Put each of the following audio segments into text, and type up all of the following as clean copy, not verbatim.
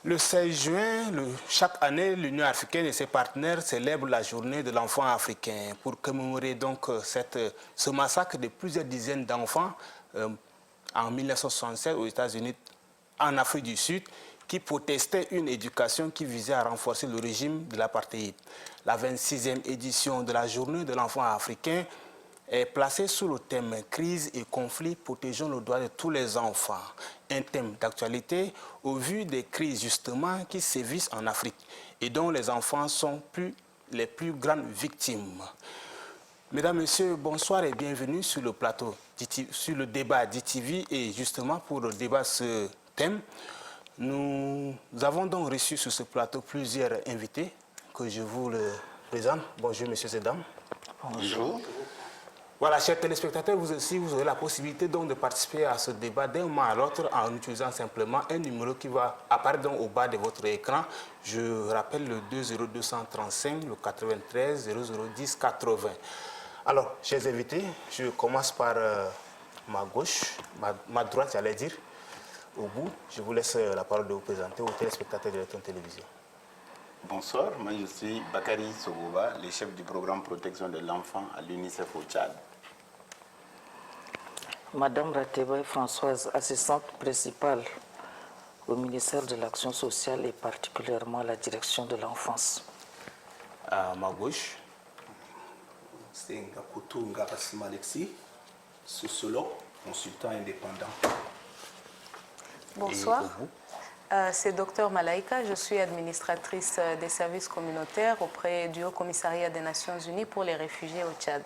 Le 16 juin, chaque année, l'Union africaine et ses partenaires célèbrent la journée de l'enfant africain pour commémorer donc ce massacre de plusieurs dizaines d'enfants en 1967 aux États-Unis, en Afrique du Sud, qui protestaient une éducation qui visait à renforcer le régime de l'apartheid. La 26e édition de la journée de l'enfant africain est placée sous le thème « Crise et conflit, protégeons le droit de tous les enfants ». Un thème d'actualité au vu des crises justement qui sévissent en Afrique et dont les enfants sont les plus grandes victimes. Mesdames, Messieurs, bonsoir et bienvenue sur le plateau, sur le débat d'ITV. Et justement pour débattre ce thème, nous avons donc reçu sur ce plateau plusieurs invités que je vous le présente. Bonjour, messieurs et dames. Bonjour. Voilà, chers téléspectateurs, vous aussi, vous aurez la possibilité donc de participer à ce débat d'un moment à l'autre en utilisant simplement un numéro qui va apparaître donc au bas de votre écran. Je rappelle le 20235, le 93 0010 80. Alors, chers invités, je commence par ma gauche, ma droite, j'allais dire, au bout. Je vous laisse la parole de vous présenter aux téléspectateurs de la télévision. Bonsoir, moi je suis Bakary Sogoba, le chef du programme protection de l'enfant à l'UNICEF au Tchad. Madame Rateba Françoise, assistante principale au ministère de l'Action sociale et particulièrement à la direction de l'enfance. À ma gauche. C'est Ngakutu Ngarassima Alexis, sociologue, consultant indépendant. Bonsoir. C'est Dr Malaika, je suis administratrice des services communautaires auprès du Haut Commissariat des Nations Unies pour les réfugiés au Tchad.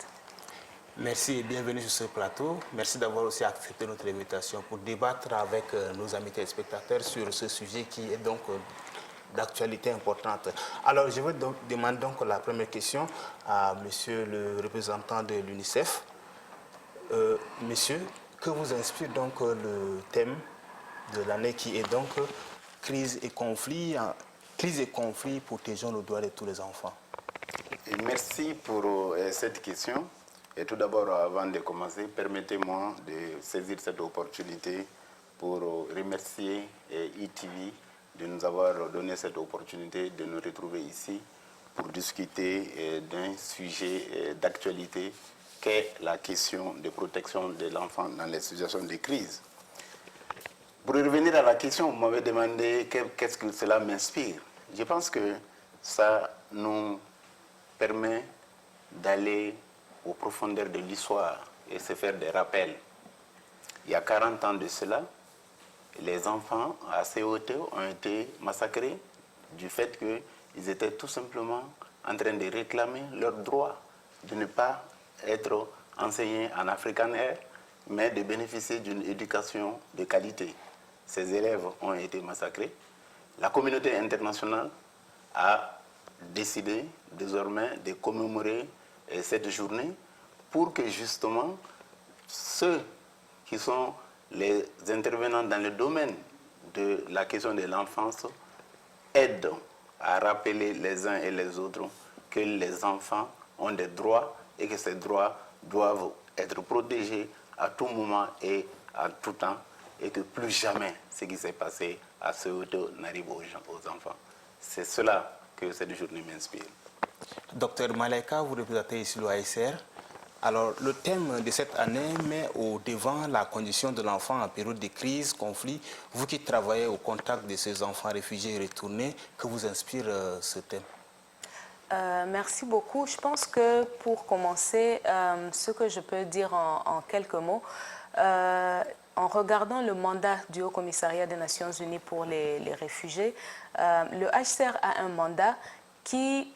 Merci et bienvenue sur ce plateau. Merci d'avoir aussi accepté notre invitation pour débattre avec nos amis téléspectateurs sur ce sujet qui est donc d'actualité importante. Alors, je vais donc demander donc la première question à monsieur le représentant de l'UNICEF. Monsieur, que vous inspire donc le thème de l'année qui est donc crise et conflit, protégeons le droit de tous les enfants. Et merci pour cette question. Et tout d'abord, avant de commencer, permettez-moi de saisir cette opportunité pour remercier ITV de nous avoir donné cette opportunité de nous retrouver ici pour discuter d'un sujet d'actualité qu'est la question de protection de l'enfant dans les situations de crise. Pour revenir à la question, vous m'avez demandé qu'est-ce que cela m'inspire. Je pense que ça nous permet d'aller aux profondeurs de l'histoire et se faire des rappels. Il y a 40 ans de cela, les enfants à COT ont été massacrés du fait qu'ils étaient tout simplement en train de réclamer leur droit de ne pas être enseignés en African Air, mais de bénéficier d'une éducation de qualité. Ces élèves ont été massacrés. La communauté internationale a décidé désormais de commémorer cette journée pour que justement ceux qui sont les intervenants dans le domaine de la question de l'enfance aident à rappeler les uns et les autres que les enfants ont des droits et que ces droits doivent être protégés à tout moment et à tout temps, et que plus jamais ce qui s'est passé à Soweto n'arrive aux enfants. C'est cela que cette journée m'inspire. Docteur Malaika, vous représentez ici l'OASR. Alors, le thème de cette année met au devant la condition de l'enfant en période de crise, conflit. Vous qui travaillez au contact de ces enfants réfugiés et retournés, que vous inspire ce thème? Merci beaucoup. Je pense que pour commencer, ce que je peux dire en quelques mots, en regardant le mandat du Haut Commissariat des Nations Unies pour les réfugiés, le HCR a un mandat qui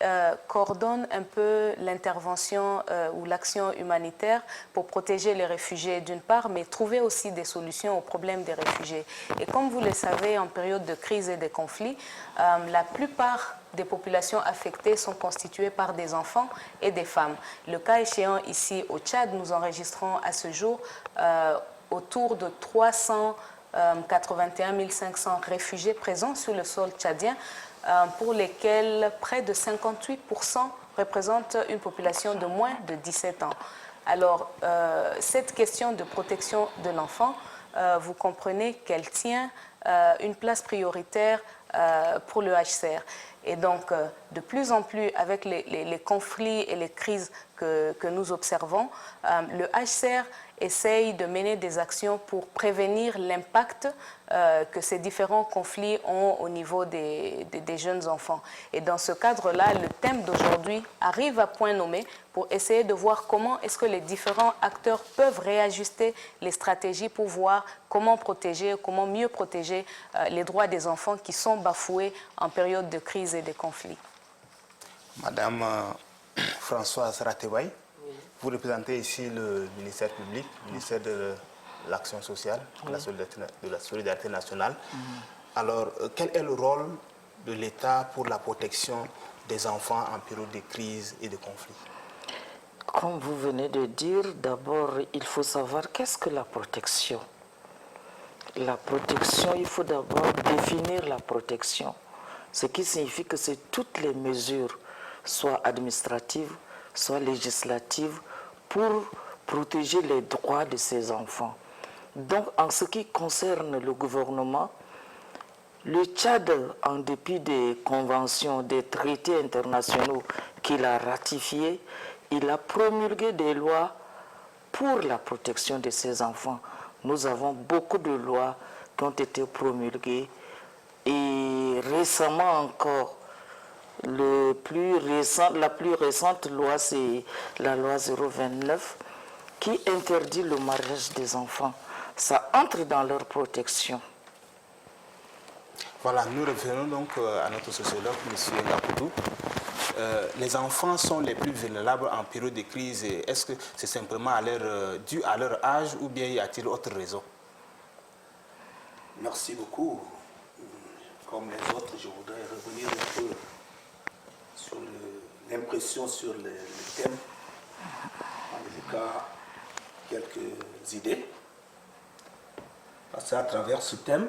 coordonne un peu l'intervention ou l'action humanitaire pour protéger les réfugiés d'une part, mais trouver aussi des solutions aux problèmes des réfugiés. Et comme vous le savez, en période de crise et de conflit, la plupart des populations affectées sont constituées par des enfants et des femmes. Le cas échéant ici au Tchad, nous enregistrons à ce jour autour de 381 500 réfugiés présents sur le sol tchadien, pour lesquels près de 58% représentent une population de moins de 17 ans. Alors, cette question de protection de l'enfant vous comprenez qu'elle tient une place prioritaire pour le HCR. Et donc, de plus en plus, avec les conflits et les crises que nous observons, le HCR essaye de mener des actions pour prévenir l'impact que ces différents conflits ont au niveau des jeunes enfants. Et dans ce cadre-là, le thème d'aujourd'hui arrive à point nommé pour essayer de voir comment est-ce que les différents acteurs peuvent réajuster les stratégies pour voir comment protéger, comment mieux protéger les droits des enfants qui sont bafoués en période de crise et de conflit. Madame Françoise Rateway, vous représentez ici le ministère public, le ministère de l'Action sociale, de la solidarité nationale. Alors, quel est le rôle de l'État pour la protection des enfants en période de crise et de conflit? Comme vous venez de dire, d'abord, il faut savoir qu'est-ce que la protection. La protection, il faut d'abord définir la protection, ce qui signifie que c'est toutes les mesures, soit administratives, soit législatives, pour protéger les droits de ces enfants. Donc, en ce qui concerne le gouvernement, le Tchad, en dépit des conventions, des traités internationaux qu'il a ratifiés, il a promulgué des lois pour la protection de ces enfants. Nous avons beaucoup de lois qui ont été promulguées et récemment encore, la plus récente loi, c'est la loi 029 qui interdit le mariage des enfants. Ça entre dans leur protection. Voilà, nous revenons donc à notre sociologue, M. Ngakoutou. Les enfants sont les plus vulnérables en période de crise. Est-ce que c'est simplement dû à leur âge ou bien y a-t-il autre raison? Merci beaucoup. Comme les autres, je voudrais revenir un peu sur l'impression sur le thème. En tout cas, quelques idées. Parce qu'à travers ce thème,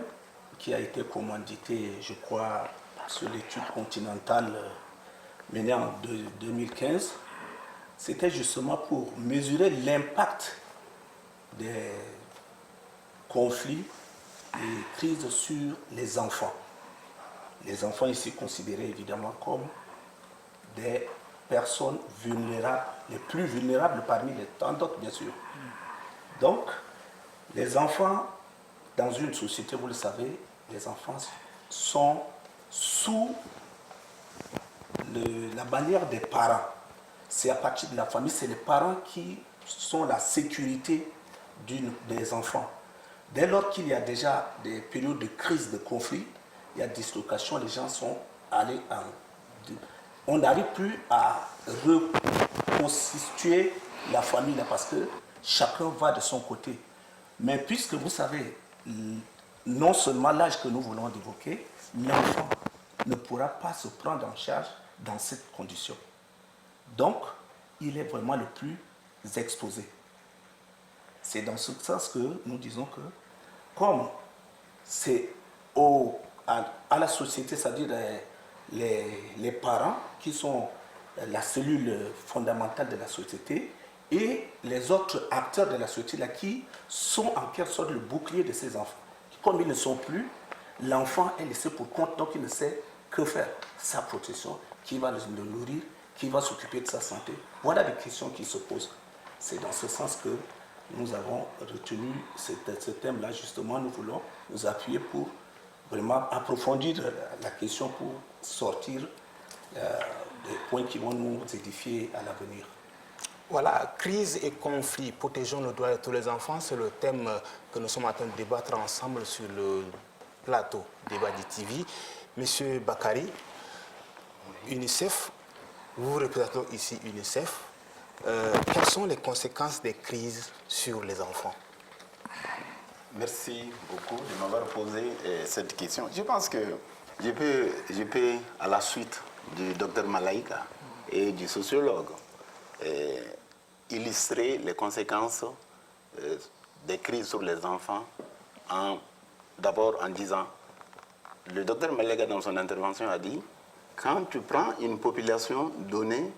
qui a été commandité, je crois, sur l'étude continentale menée en 2015, c'était justement pour mesurer l'impact des conflits et crises sur les enfants. Les enfants ici considérés évidemment comme des personnes vulnérables, les plus vulnérables parmi les tant d'autres bien sûr. Donc, les enfants, dans une société, vous le savez, les enfants sont sous la bannière des parents. C'est à partir de la famille, c'est les parents qui sont la sécurité des enfants. Dès lors qu'il y a déjà des périodes de crise, de conflit, il y a dislocation, les gens sont allés on n'arrive plus à reconstituer la famille là, parce que chacun va de son côté. Mais puisque vous savez, non seulement l'âge que nous voulons évoquer, l'enfant ne pourra pas se prendre en charge dans cette condition. Donc, il est vraiment le plus exposé. C'est dans ce sens que nous disons que, comme c'est à la société, c'est-à-dire les parents qui sont la cellule fondamentale de la société, et les autres acteurs de la société là, qui sont en quelque sorte le bouclier de ces enfants. Comme ils ne sont plus, l'enfant est laissé pour compte, donc il ne sait que faire. Sa protection, qui va le nourrir, qui va s'occuper de sa santé. Voilà les questions qui se posent. C'est dans ce sens que nous avons retenu ce thème-là. Justement, nous voulons nous appuyer pour vraiment approfondir la question pour sortir des points qui vont nous édifier à l'avenir. Voilà, crise et conflit, protégeons le droit de tous les enfants, c'est le thème que nous sommes en train de débattre ensemble sur le plateau débat d'ITV. Monsieur Bakary, UNICEF, vous représentez ici UNICEF. Quelles sont les conséquences des crises sur les enfants? Merci beaucoup de m'avoir posé cette question. Je pense que je peux à la suite du docteur Malaika et du sociologue, illustrer les conséquences des crises sur les enfants d'abord en disant, le docteur Malaika dans son intervention a dit, quand tu prends une population donnée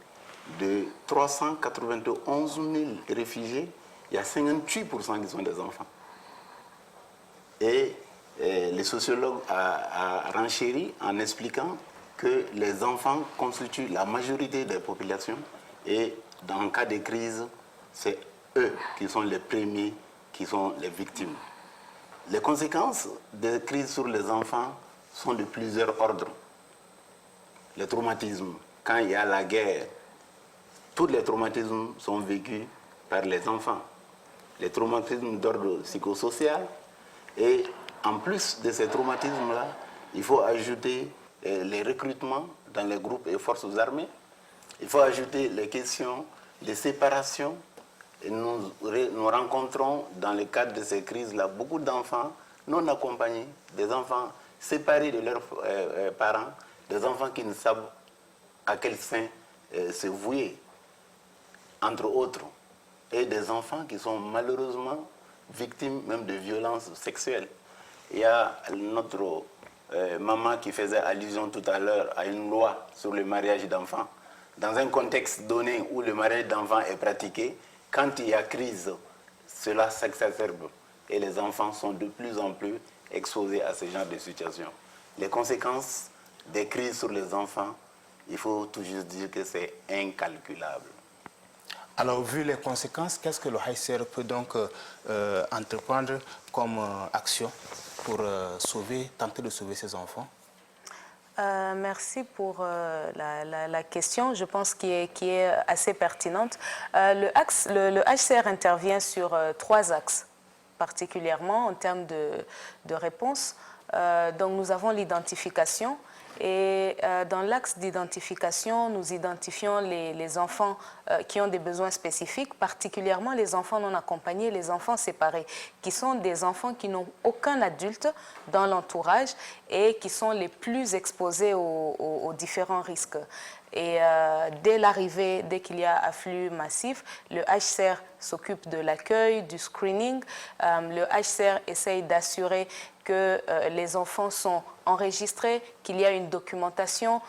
de 391 000 réfugiés, il y a 58% qui sont des enfants. Et le sociologue a renchéri en expliquant que les enfants constituent la majorité des populations et dans le cas de crise, c'est eux qui sont les premiers, qui sont les victimes. Les conséquences des crises sur les enfants sont de plusieurs ordres. Les traumatismes, quand il y a la guerre, tous les traumatismes sont vécus par les enfants. Les traumatismes d'ordre psychosocial, et en plus de ces traumatismes-là, il faut ajouter les recrutements dans les groupes et forces armées. Il faut ajouter les questions de séparation. Et nous rencontrons dans le cadre de ces crises-là beaucoup d'enfants non accompagnés, des enfants séparés de leurs parents, des enfants qui ne savent à quel sein se vouer, entre autres, et des enfants qui sont malheureusement victimes même de violences sexuelles. Il y a notre maman qui faisait allusion tout à l'heure à une loi sur le mariage d'enfants. Dans un contexte donné où le mariage d'enfants est pratiqué, quand il y a crise, cela s'exacerbe et les enfants sont de plus en plus exposés à ce genre de situation. Les conséquences des crises sur les enfants, il faut tout juste dire que c'est incalculable. Alors, vu les conséquences, qu'est-ce que le HCR peut donc entreprendre comme action pour tenter de sauver ces enfants? Merci pour la question, je pense qui est assez pertinente. Le HCR intervient sur 3 axes, particulièrement en termes de réponse. Donc nous avons l'identification. Et dans l'axe d'identification, nous identifions les enfants qui ont des besoins spécifiques, particulièrement les enfants non accompagnés, les enfants séparés, qui sont des enfants qui n'ont aucun adulte dans l'entourage et qui sont les plus exposés aux différents risques. Et dès l'arrivée, dès qu'il y a afflux massif, le HCR s'occupe de l'accueil, du screening. Le HCR essaye d'assurer que les enfants sont enregistrés, qu'il y a une documentation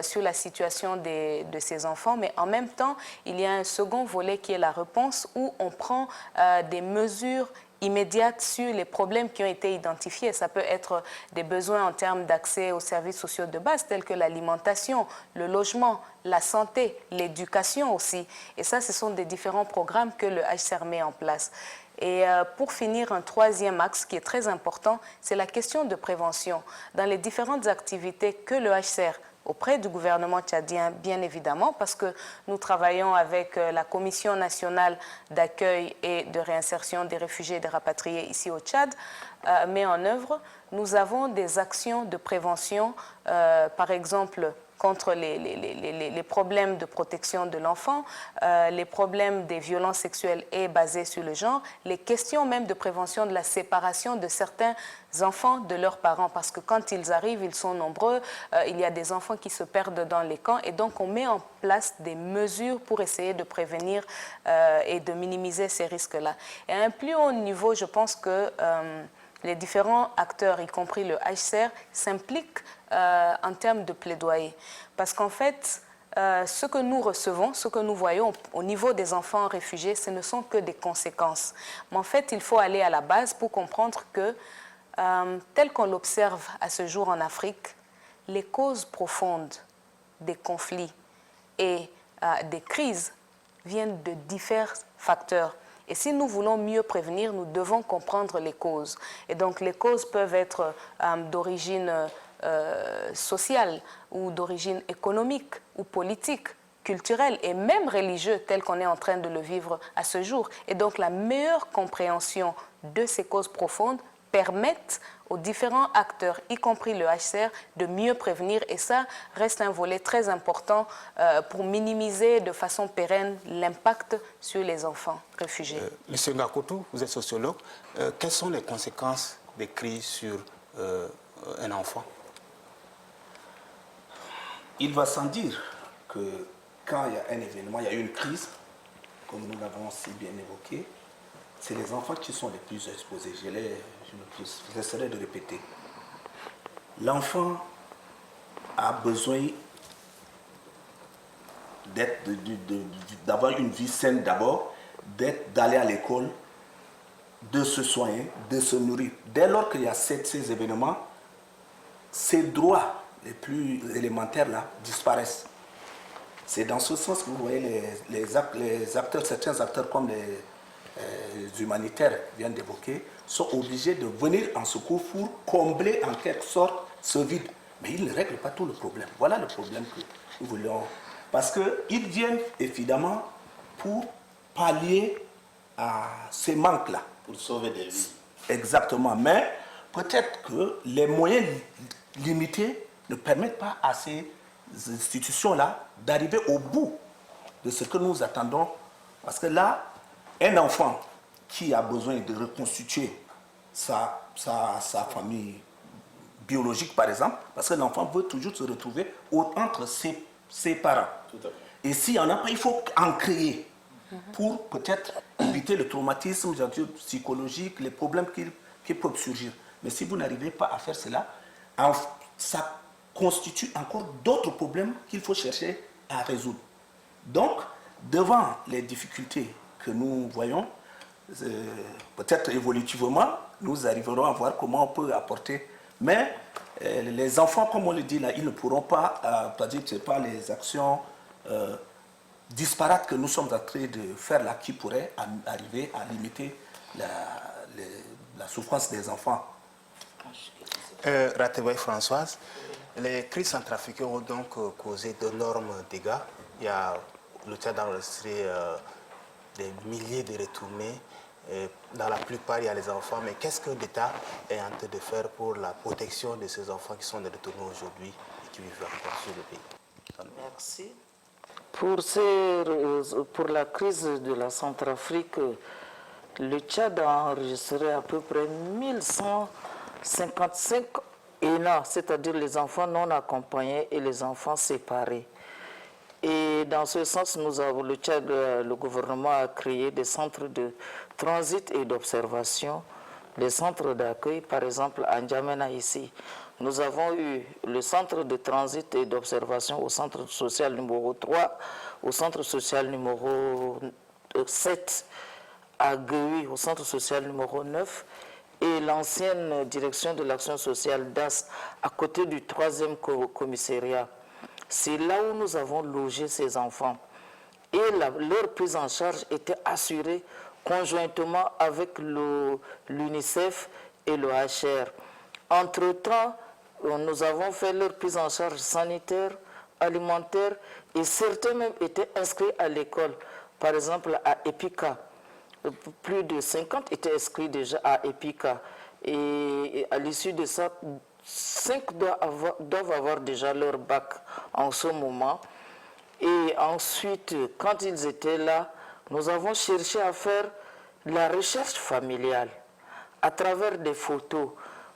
sur la situation de ces enfants, mais en même temps, il y a un second volet qui est la réponse où on prend des mesures immédiates sur les problèmes qui ont été identifiés. Ça peut être des besoins en termes d'accès aux services sociaux de base tels que l'alimentation, le logement, la santé, l'éducation aussi. Et ça, ce sont des différents programmes que le HCR met en place. Et pour finir, un 3e axe qui est très important, c'est la question de prévention. Dans les différentes activités que le HCR auprès du gouvernement tchadien, bien évidemment, parce que nous travaillons avec la Commission nationale d'accueil et de réinsertion des réfugiés et des rapatriés ici au Tchad, met en œuvre. Nous avons des actions de prévention, par exemple, contre les problèmes de protection de l'enfant, les problèmes des violences sexuelles et basées sur le genre, les questions même de prévention de la séparation de certains enfants de leurs parents, parce que quand ils arrivent, ils sont nombreux, il y a des enfants qui se perdent dans les camps, et donc on met en place des mesures pour essayer de prévenir et de minimiser ces risques-là. Et à un plus haut niveau, je pense que les différents acteurs, y compris le HCR, s'impliquent en termes de plaidoyer. Parce qu'en fait, ce que nous recevons, ce que nous voyons au niveau des enfants réfugiés, ce ne sont que des conséquences. Mais en fait, il faut aller à la base pour comprendre que, tel qu'on l'observe à ce jour en Afrique, les causes profondes des conflits et des crises viennent de divers facteurs. Et si nous voulons mieux prévenir, nous devons comprendre les causes. Et donc les causes peuvent être d'origine sociale ou d'origine économique ou politique, culturelle et même religieuse, tel qu'on est en train de le vivre à ce jour. Et donc la meilleure compréhension de ces causes profondes permettent aux différents acteurs, y compris le HCR, de mieux prévenir. Et ça reste un volet très important pour minimiser de façon pérenne l'impact sur les enfants réfugiés. Monsieur Ngakotou, vous êtes sociologue. Quelles sont les conséquences des crises sur un enfant? Il va sans dire que quand il y a un événement, il y a une crise, comme nous l'avons si bien évoqué, c'est les enfants qui sont les plus exposés. J'essaierai de répéter. L'enfant a besoin d'avoir une vie saine d'abord, d'aller à l'école, de se soigner, de se nourrir. Dès lors qu'il y a ces événements, ces droits les plus élémentaires là disparaissent. C'est dans ce sens que vous voyez les acteurs, certains acteurs comme les humanitaires viennent d'évoquer, sont obligés de venir en secours pour combler en quelque sorte ce vide. Mais ils ne règlent pas tout le problème. Voilà le problème que nous voulions. Parce qu'ils viennent évidemment pour pallier à ces manques-là. Pour sauver des vies. Exactement. Mais peut-être que les moyens limités ne permettent pas à ces institutions-là d'arriver au bout de ce que nous attendons. Parce que là, un enfant qui a besoin de reconstituer sa famille biologique, par exemple, parce que l'enfant veut toujours se retrouver entre ses parents. Tout à fait. Et s'il n'y en a pas, il faut en créer pour peut-être éviter le traumatisme psychologique, les problèmes qui peuvent surgir. Mais si vous n'arrivez pas à faire cela, ça constitue encore d'autres problèmes qu'il faut chercher à résoudre. Donc, devant les difficultés que nous voyons, peut-être évolutivement, nous arriverons à voir comment on peut apporter. Mais les enfants, comme on le dit là, ils ne pourront pas, c'est pas les actions disparates que nous sommes en train de faire là qui pourraient arriver à limiter la souffrance des enfants. Rateboy Françoise, les crises centrafricaines ont donc causé d'énormes dégâts. Il y a le Tchad a enregistré des milliers de retournés. Dans la plupart, il y a les enfants. Mais qu'est-ce que l'État est en train de faire pour la protection de ces enfants qui sont de retournés aujourd'hui et qui vivent encore sur le pays? Merci. Pour la crise de la Centrafrique, le Tchad a enregistré à peu près 1155 ENA, c'est-à-dire les enfants non accompagnés et les enfants séparés. Et dans ce sens, le Tchad, le gouvernement a créé des centres de transit et d'observation, des centres d'accueil, par exemple à N'Djamena ici. Nous avons eu le centre de transit et d'observation au centre social numéro 3, au centre social numéro 7, à Gueui, au centre social numéro 9, et l'ancienne direction de l'action sociale d'AS, à côté du 3e commissariat. C'est là où nous avons logé ces enfants. Et leur prise en charge était assurée conjointement avec l'UNICEF et le HR. Entre-temps, nous avons fait leur prise en charge sanitaire, alimentaire, et certains même étaient inscrits à l'école. Par exemple, à EPICA, plus de 50 étaient inscrits déjà à EPICA. Et à l'issue de ça, 5 doivent avoir déjà leur bac en ce moment. Et ensuite, quand ils étaient là, nous avons cherché à faire la recherche familiale à travers des photos.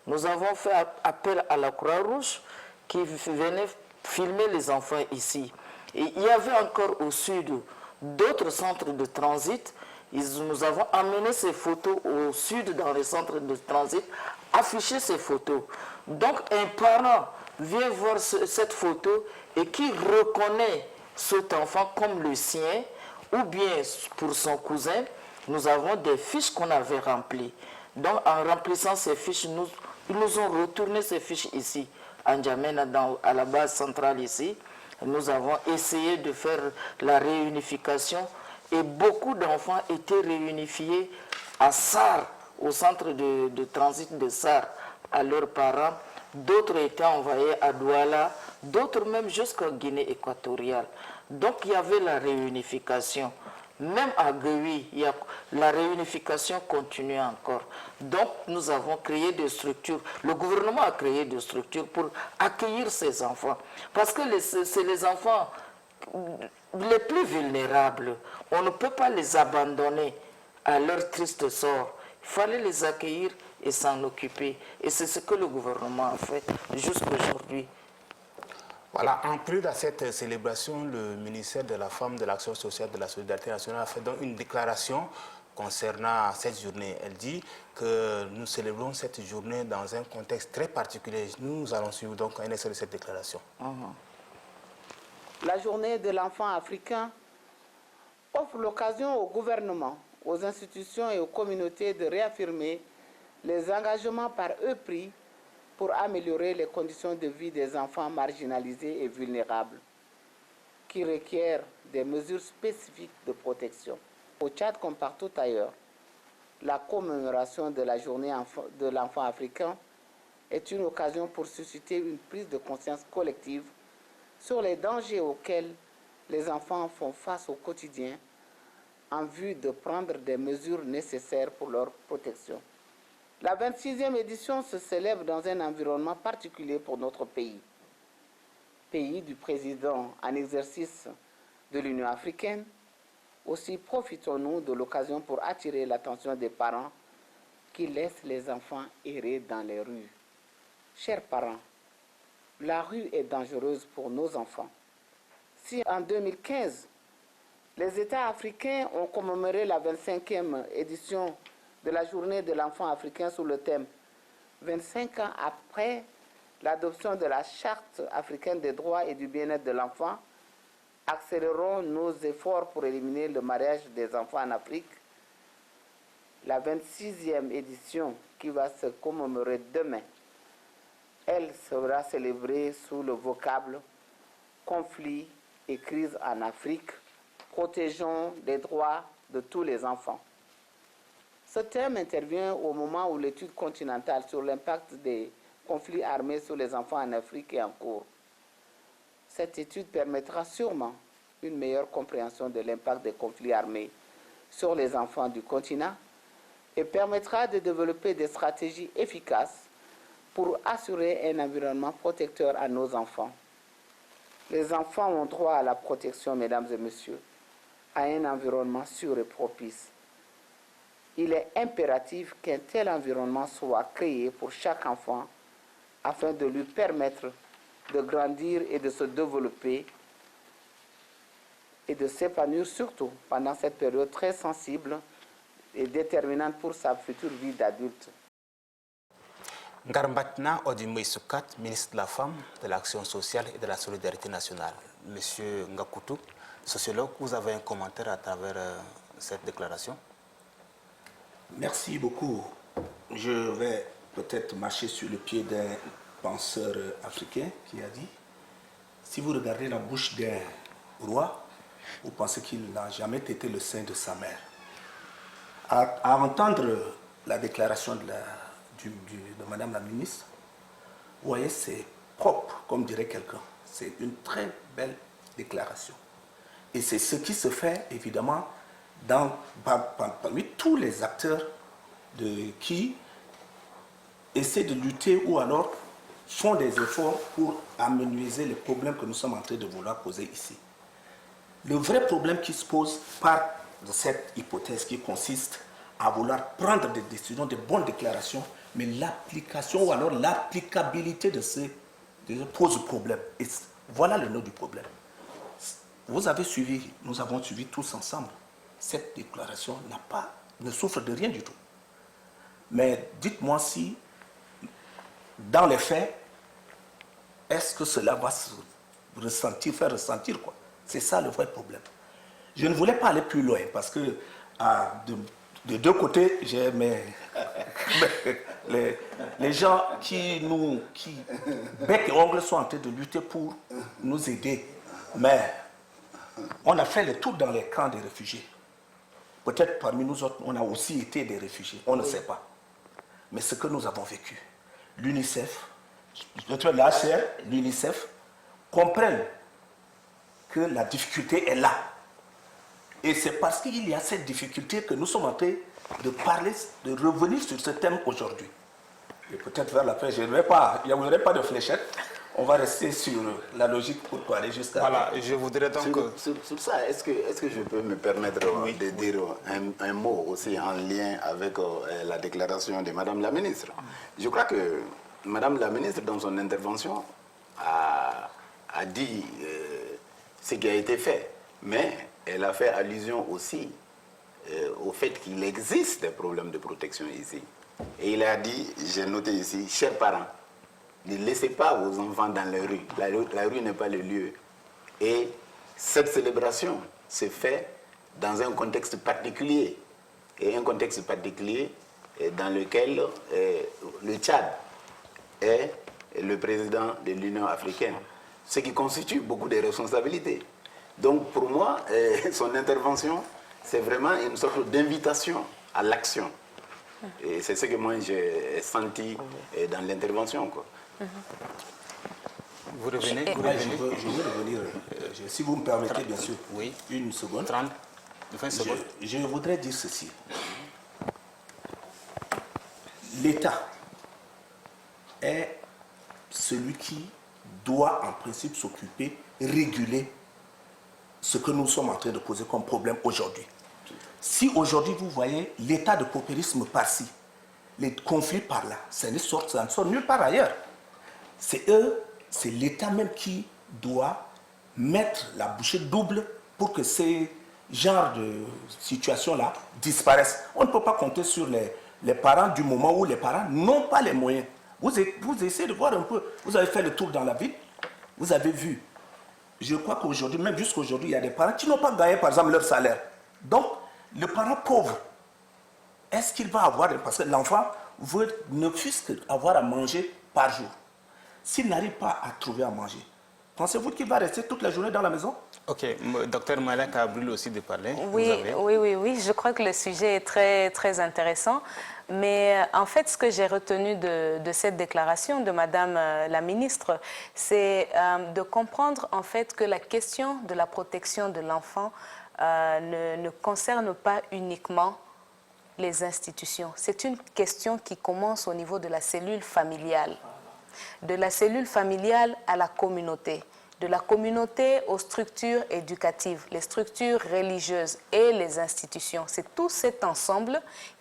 Nous avons fait appel à la Croix-Rouge qui venait filmer les enfants ici. Et il y avait encore au sud d'autres centres de transit. Nous avons amené ces photos au sud dans les centres de transit, afficher ces photos. Donc un parent vient voir cette photo et qui reconnaît cet enfant comme le sien, ou bien pour son cousin, nous avons des fiches qu'on avait remplies. Donc en remplissant ces fiches, ils nous ont retourné ces fiches ici, à N'Djamena, à la base centrale ici. Nous avons essayé de faire la réunification et beaucoup d'enfants étaient réunifiés à SAR, au centre de transit de SAR, à leurs parents. D'autres étaient envoyés à Douala, d'autres même jusqu'à Guinée équatoriale. Donc il y avait la réunification. Même à Gueui, la réunification continue encore. Donc nous avons créé des structures, le gouvernement a créé des structures pour accueillir ces enfants. Parce que c'est les enfants les plus vulnérables. On ne peut pas les abandonner à leur triste sort. Il fallait les accueillir et s'en occuper. Et c'est ce que le gouvernement a fait jusqu'à aujourd'hui. Voilà, en plus de cette célébration, le ministère de la Femme, de l'Action sociale, de la Solidarité nationale a fait donc une déclaration concernant cette journée. Elle dit que nous célébrons cette journée dans un contexte très particulier. Nous allons suivre donc un extrait de cette déclaration. La journée de l'enfant africain offre l'occasion au gouvernement aux institutions et aux communautés de réaffirmer les engagements par eux pris pour améliorer les conditions de vie des enfants marginalisés et vulnérables, qui requièrent des mesures spécifiques de protection. Au Tchad, comme partout ailleurs, la commémoration de la journée de l'enfant africain est une occasion pour susciter une prise de conscience collective sur les dangers auxquels les enfants font face au quotidien en vue de prendre des mesures nécessaires pour leur protection. La 26e édition se célèbre dans un environnement particulier pour notre pays. Pays du président en exercice de l'Union africaine, aussi profitons-nous de l'occasion pour attirer l'attention des parents qui laissent les enfants errer dans les rues. Chers parents, la rue est dangereuse pour nos enfants. Si en 2015, les États africains ont commémoré la 25e édition de la journée de l'enfant africain sous le thème 25 ans après l'adoption de la Charte africaine des droits et du bien-être de l'enfant, accélérons nos efforts pour éliminer le mariage des enfants en Afrique. La 26e édition qui va se commémorer demain, elle sera célébrée sous le vocable conflit et crise en Afrique, protégeons les droits de tous les enfants. Ce thème intervient au moment où l'étude continentale sur l'impact des conflits armés sur les enfants en Afrique est en cours. Cette étude permettra sûrement une meilleure compréhension de l'impact des conflits armés sur les enfants du continent et permettra de développer des stratégies efficaces pour assurer un environnement protecteur à nos enfants. Les enfants ont droit à la protection, mesdames et messieurs, à un environnement sûr et propice. Il est impératif qu'un tel environnement soit créé pour chaque enfant afin de lui permettre de grandir et de se développer et de s'épanouir surtout pendant cette période très sensible et déterminante pour sa future vie d'adulte. Ngarmbatna Odimoy Soukat, ministre de la Femme, de l'Action sociale et de la Solidarité nationale. Monsieur Ngakoutou, sociologue, vous avez un commentaire à travers cette déclaration? Merci beaucoup. Je vais peut-être marcher sur le pied d'un penseur africain qui a dit, si vous regardez la bouche d'un roi, vous pensez qu'il n'a jamais été le sein de sa mère. À entendre la déclaration de Madame la ministre, vous voyez, c'est propre, comme dirait quelqu'un. C'est une très belle déclaration. Et c'est ce qui se fait, évidemment, parmi tous les acteurs qui essaient de lutter ou alors font des efforts pour amenuiser les problèmes que nous sommes en train de vouloir poser ici. Le vrai problème qui se pose part de cette hypothèse qui consiste à vouloir prendre des décisions, de bonnes déclarations, mais l'application ou alors l'applicabilité de ces pose problème. Et voilà le nœud du problème. Vous avez suivi, nous avons suivi tous ensemble. Cette déclaration ne souffre de rien du tout. Mais dites-moi si, dans les faits, est-ce que cela va se faire ressentir quoi? C'est ça le vrai problème. Je ne voulais pas aller plus loin parce que de deux côtés, j'ai les gens qui bec et ongles sont en train de lutter pour nous aider. Mais on a fait le tour dans les camps des réfugiés. Peut-être parmi nous autres, on a aussi été des réfugiés. On ne sait pas. Mais ce que nous avons vécu, l'UNICEF, l'HCR, l'UNICEF comprennent que la difficulté est là. Et c'est parce qu'il y a cette difficulté que nous sommes en train de parler, de revenir sur ce thème aujourd'hui. Et peut-être vers la fin, il n'y aurait pas de fléchette. On va rester sur la logique pour aller jusqu'à... Voilà, je voudrais donc... Sur ça, est-ce que je peux me permettre de dire un mot aussi en lien avec la déclaration de Madame la ministre? Je crois que Madame la ministre, dans son intervention, a dit ce qui a été fait. Mais elle a fait allusion aussi au fait qu'il existe des problèmes de protection ici. Et il a dit, j'ai noté ici, chers parents, ne laissez pas vos enfants dans les rues. La rue n'est pas le lieu. Et cette célébration se fait dans un contexte particulier et un contexte particulier dans lequel le Tchad est le président de l'Union africaine, ce qui constitue beaucoup de responsabilités. Donc pour moi, son intervention, c'est vraiment une sorte d'invitation à l'action. Et c'est ce que moi j'ai senti dans l'intervention. Vous revenez, Je veux revenir, si vous me permettez bien sûr, oui. Une seconde. 20 secondes. Je voudrais dire ceci. L'État est celui qui doit en principe s'occuper, réguler ce que nous sommes en train de poser comme problème aujourd'hui. Si aujourd'hui vous voyez l'état de paupérisme par-ci, les conflits par-là, ça ne sort nulle part ailleurs. C'est l'État même qui doit mettre la bouchée double pour que ces genres de situations-là disparaissent. On ne peut pas compter sur les parents du moment où les parents n'ont pas les moyens. Vous essayez de voir un peu, vous avez fait le tour dans la ville, vous avez vu. Je crois qu'aujourd'hui, même jusqu'aujourd'hui, il y a des parents qui n'ont pas gagné par exemple leur salaire. Donc, le parent pauvre, est-ce qu'il va avoir, parce que l'enfant veut ne fût-ce qu'avoir à manger par jour. S'il n'arrive pas à trouver à manger, pensez-vous qu'il va rester toute la journée dans la maison? Ok, docteur Malek a voulu aussi de parler. Oui, je crois que le sujet est très, très intéressant. Mais en fait, ce que j'ai retenu de cette déclaration de Madame la ministre, c'est de comprendre en fait que la question de la protection de l'enfant ne concerne pas uniquement les institutions. C'est une question qui commence au niveau de la cellule familiale. De la cellule familiale à la communauté. De la communauté aux structures éducatives, les structures religieuses et les institutions. C'est tout cet ensemble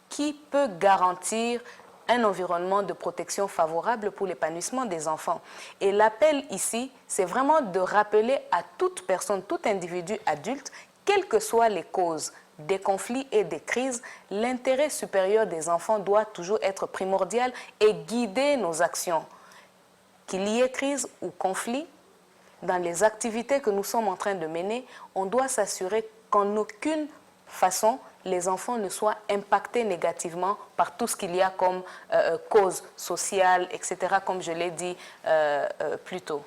qui peut garantir un environnement de protection favorable pour l'épanouissement des enfants. Et l'appel ici, c'est vraiment de rappeler à toute personne, tout individu adulte, quelles que soient les causes des conflits et des crises, l'intérêt supérieur des enfants doit toujours être primordial et guider nos actions. Qu'il y ait crise ou conflit, dans les activités que nous sommes en train de mener, on doit s'assurer qu'en aucune façon, les enfants ne soient impactés négativement par tout ce qu'il y a comme cause sociale, etc., comme je l'ai dit plus tôt.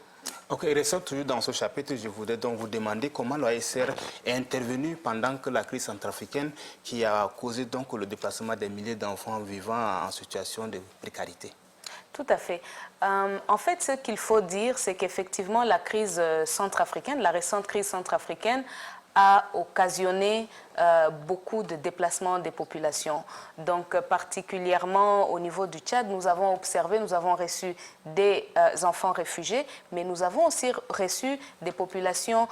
Ok, restons toujours dans ce chapitre. Je voudrais donc vous demander comment l'OASR est intervenu pendant que la crise centrafricaine qui a causé donc le déplacement des milliers d'enfants vivant en situation de précarité. Tout à fait. En fait, ce qu'il faut dire, c'est qu'effectivement, la crise centrafricaine, la récente crise centrafricaine, a occasionné beaucoup de déplacements des populations. Donc, particulièrement au niveau du Tchad, nous avons observé, nous avons reçu des enfants réfugiés, mais nous avons aussi reçu des populations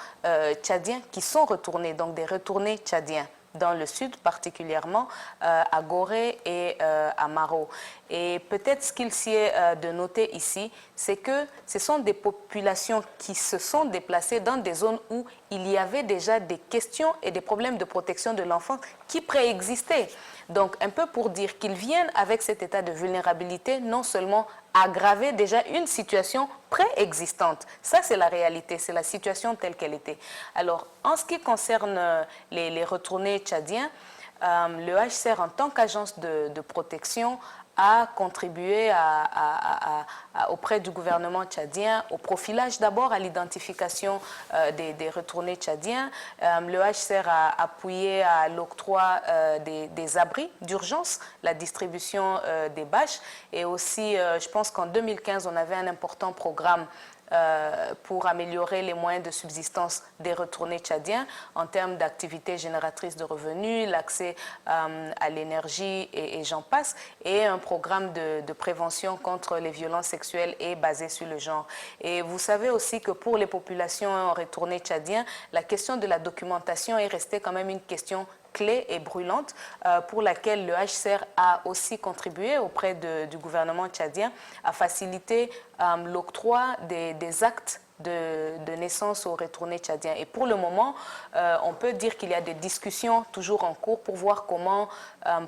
tchadiennes qui sont retournées, donc des retournés tchadiens. Dans le sud particulièrement, à Gorée et à Maro. Et peut-être ce qu'il s'y est de noter ici, c'est que ce sont des populations qui se sont déplacées dans des zones où il y avait déjà des questions et des problèmes de protection de l'enfant qui préexistaient. Donc, un peu pour dire qu'ils viennent avec cet état de vulnérabilité, non seulement aggraver déjà une situation préexistante. Ça, c'est la réalité, c'est la situation telle qu'elle était. Alors, en ce qui concerne les retournés tchadiens, le HCR, en tant qu'agence de protection, a contribué auprès du gouvernement tchadien au profilage d'abord, à l'identification des retournés tchadiens. Le HCR a appuyé à l'octroi des abris d'urgence, la distribution des bâches et aussi, je pense qu'en 2015, on avait un important programme pour améliorer les moyens de subsistance des retournés tchadiens en termes d'activités génératrices de revenus, l'accès à l'énergie et j'en passe, et un programme de prévention contre les violences sexuelles et basé sur le genre. Et vous savez aussi que pour les populations retournées tchadiens, la question de la documentation est restée quand même une question clé et brûlante pour laquelle le HCR a aussi contribué auprès du gouvernement tchadien à faciliter l'octroi des actes de naissance aux retournés tchadiens. Et pour le moment, on peut dire qu'il y a des discussions toujours en cours pour voir comment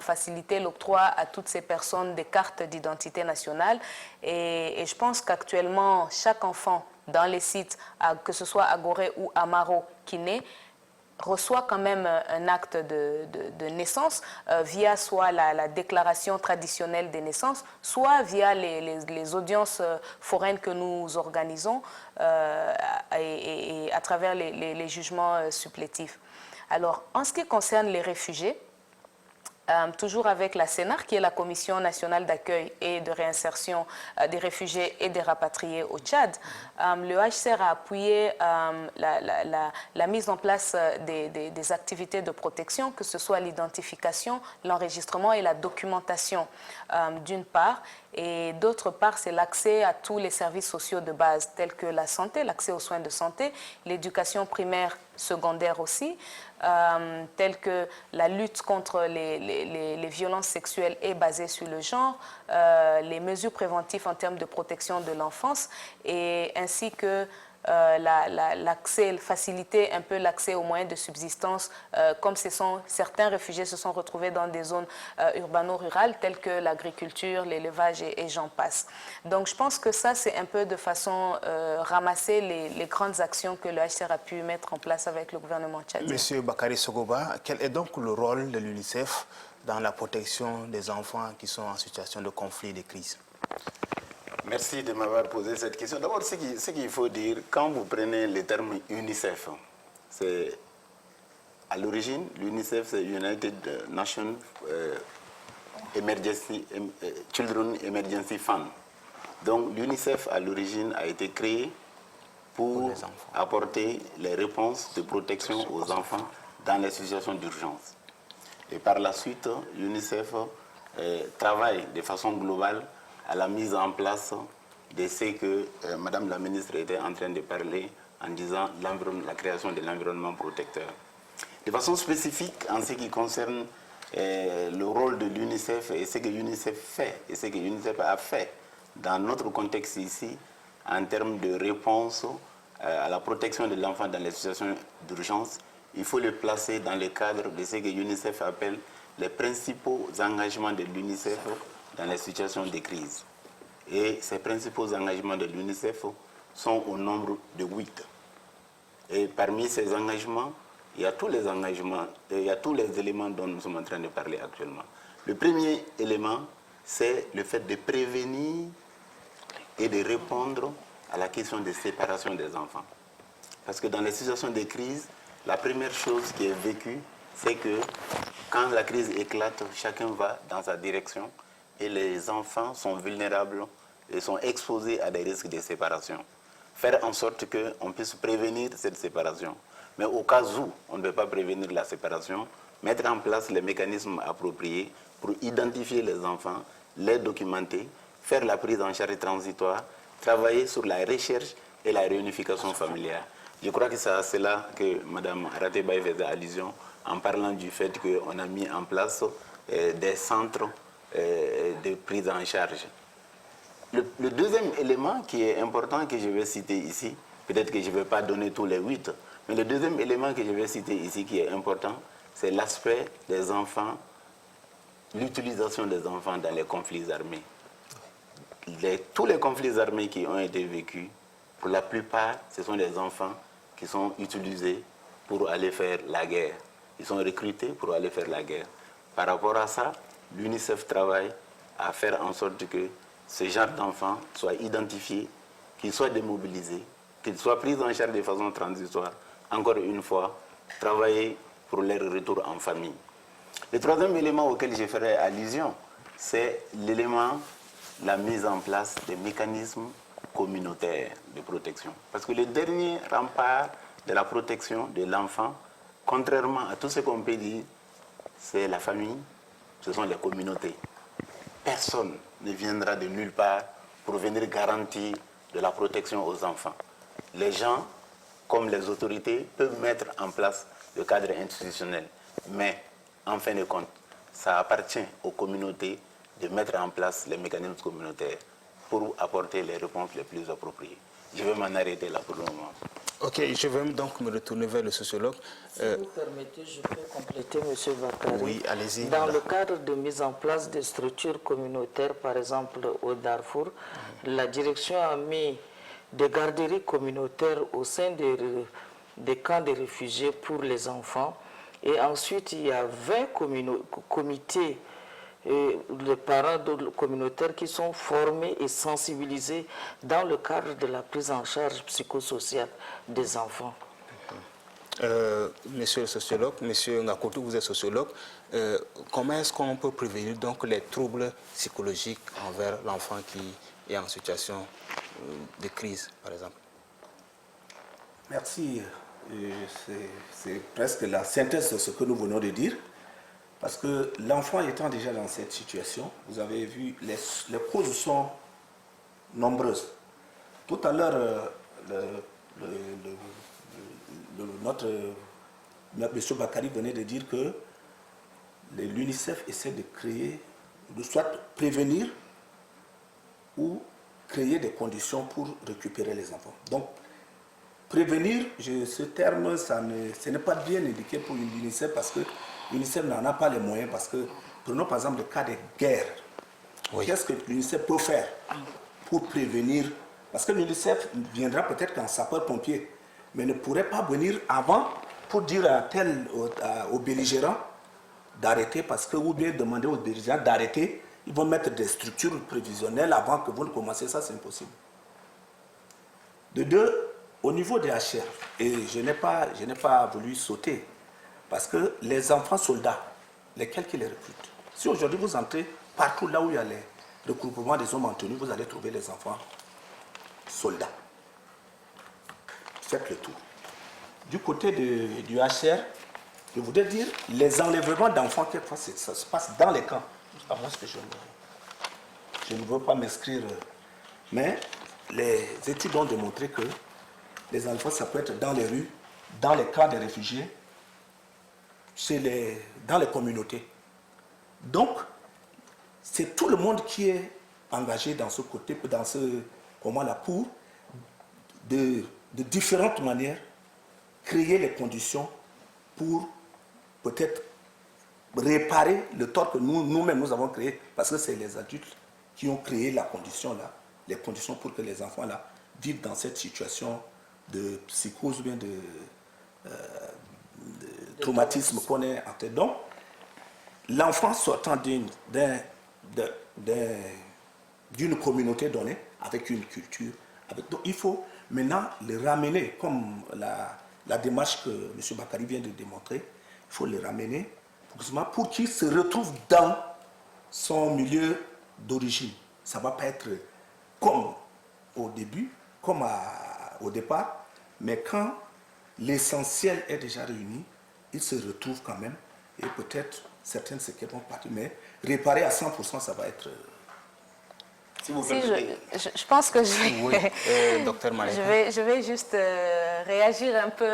faciliter l'octroi à toutes ces personnes des cartes d'identité nationale. Et je pense qu'actuellement, chaque enfant dans les sites, que ce soit à Gorée ou à Maro, qui naît, reçoit quand même un acte de naissance via soit la déclaration traditionnelle des naissances, soit via les audiences foraines que nous organisons et à travers les jugements supplétifs. Alors, en ce qui concerne les réfugiés, toujours avec la CNAR, qui est la Commission nationale d'accueil et de réinsertion des réfugiés et des rapatriés au Tchad, le HCR a appuyé la mise en place des activités de protection, que ce soit l'identification, l'enregistrement et la documentation d'une part, et d'autre part, c'est l'accès à tous les services sociaux de base, tels que la santé, l'accès aux soins de santé, l'éducation primaire, secondaire aussi, telles que la lutte contre les violences sexuelles et basées sur le genre, les mesures préventives en termes de protection de l'enfance, et ainsi que faciliter un peu l'accès aux moyens de subsistance, comme certains réfugiés se sont retrouvés dans des zones urbano-rurales telles que l'agriculture, l'élevage et j'en passe. Donc je pense que ça, c'est un peu de façon ramasser les grandes actions que le HCR a pu mettre en place avec le gouvernement tchadien. Monsieur Bakary Sogoba, quel est donc le rôle de l'UNICEF dans la protection des enfants qui sont en situation de conflit et de crise? Merci de m'avoir posé cette question. D'abord, ce qu'il faut dire, quand vous prenez le terme UNICEF, c'est à l'origine, l'UNICEF, c'est United Nations Children Emergency Fund. Donc, l'UNICEF, à l'origine, a été créé pour apporter les réponses de protection aux enfants dans les situations d'urgence. Et par la suite, l'UNICEF travaille de façon globale à la mise en place de ce que Madame la ministre était en train de parler en disant la création de l'environnement protecteur. De façon spécifique, en ce qui concerne le rôle de l'UNICEF et ce que l'UNICEF fait et ce que l'UNICEF a fait dans notre contexte ici, en termes de réponse à la protection de l'enfant dans les situations d'urgence, il faut le placer dans le cadre de ce que l'UNICEF appelle les principaux engagements de l'UNICEF dans les situations de crise. Et ces principaux engagements de l'UNICEF sont au nombre de 8. Et parmi ces engagements, il y a tous les engagements, il y a tous les éléments dont nous sommes en train de parler actuellement. Le premier élément, c'est le fait de prévenir et de répondre à la question de séparation des enfants. Parce que dans les situations de crise, la première chose qui est vécue, c'est que quand la crise éclate, chacun va dans sa direction et les enfants sont vulnérables et sont exposés à des risques de séparation. Faire en sorte qu'on puisse prévenir cette séparation. Mais au cas où on ne peut pas prévenir la séparation, mettre en place les mécanismes appropriés pour identifier les enfants, les documenter, faire la prise en charge transitoire, travailler sur la recherche et la réunification familiale. Je crois que c'est à cela que Mme Ratebaï faisait allusion en parlant du fait qu'on a mis en place des centres de prise en charge. Le deuxième élément qui est important que je vais citer ici, peut-être que je ne vais pas donner tous les 8, mais le deuxième élément que je vais citer ici qui est important, c'est l'aspect des enfants, l'utilisation des enfants dans les conflits armés. Tous les conflits armés qui ont été vécus, pour la plupart, ce sont des enfants qui sont utilisés pour aller faire la guerre. Ils sont recrutés pour aller faire la guerre. Par rapport à ça, l'UNICEF travaille à faire en sorte que ce genre d'enfants soient identifiés, qu'ils soient démobilisés, qu'ils soient pris en charge de façon transitoire. Encore une fois, travailler pour leur retour en famille. Le troisième élément auquel je ferai allusion, c'est l'élément, la mise en place des mécanismes communautaires de protection. Parce que le dernier rempart de la protection de l'enfant, contrairement à tout ce qu'on peut dire, c'est la famille, ce sont les communautés. Personne ne viendra de nulle part pour venir garantir de la protection aux enfants. Les gens, comme les autorités, peuvent mettre en place le cadre institutionnel. Mais, en fin de compte, ça appartient aux communautés de mettre en place les mécanismes communautaires pour apporter les réponses les plus appropriées. Je vais m'en arrêter là pour le moment. Ok, je vais donc me retourner vers le sociologue. Si vous permettez, je peux compléter, M. Bakary. Oui, allez-y. Dans le cadre de mise en place des structures communautaires, par exemple au Darfour, la direction a mis des garderies communautaires au sein des camps de réfugiés pour les enfants. Et ensuite, il y a 20 comités de parents communautaires qui sont formés et sensibilisés dans le cadre de la prise en charge psychosociale des enfants. Monsieur le sociologue, monsieur Ngakoto, vous êtes sociologue, comment est-ce qu'on peut prévenir donc les troubles psychologiques envers l'enfant qui est en situation de crise, par exemple? Merci. C'est presque la synthèse de ce que nous venons de dire. Parce que l'enfant étant déjà dans cette situation, vous avez vu, les causes sont nombreuses. Tout à l'heure, notre M. Bakary venait de dire que l'UNICEF essaie de créer, de soit prévenir ou créer des conditions pour récupérer les enfants. Donc, prévenir, ce terme, ce n'est pas bien indiqué pour l'UNICEF parce que l'UNICEF n'en a pas les moyens. Parce que, prenons par exemple le cas des guerres. Oui. Qu'est-ce que l'UNICEF peut faire pour prévenir? Parce que l'UNICEF viendra peut-être qu'en sapeur-pompier, mais ne pourrait pas venir avant pour dire aux belligérants d'arrêter, parce que, ou bien demander aux belligérants d'arrêter, ils vont mettre des structures prévisionnelles avant que vous ne commenciez, ça c'est impossible. De deux, au niveau des HR, et je n'ai pas voulu sauter, parce que les enfants soldats, lesquels qui les recrutent, si aujourd'hui vous entrez partout là où il y a les regroupements des hommes en tenue, vous allez trouver les enfants soldats. Faites le tour. Du côté du HR, je voudrais dire, les enlèvements d'enfants, quelquefois, ça se passe dans les camps. À moins que je ne veux pas m'inscrire, mais les études ont démontré que les enfants, ça peut être dans les rues, dans les camps des réfugiés, dans les communautés. Donc, c'est tout le monde qui est engagé dans ce côté, dans ce comment-là, pour de différentes manières créer les conditions pour peut-être réparer le tort que nous-mêmes nous avons créé, parce que c'est les adultes qui ont créé la condition là, les conditions pour que les enfants là vivent dans cette situation de psychose ou bien de traumatisme qu'on est en tête. Donc, l'enfant sortant d'une communauté donnée, avec une culture, donc il faut maintenant le ramener, comme la démarche que M. Bakary vient de démontrer, il faut le ramener pour qu'il se retrouve dans son milieu d'origine. Ça ne va pas être comme au début, comme au départ, mais quand l'essentiel est déjà réuni, il se retrouve quand même, et peut-être certaines séquelles vont partir, mais réparer à 100%, ça va être... Si je pense que je vais juste réagir un peu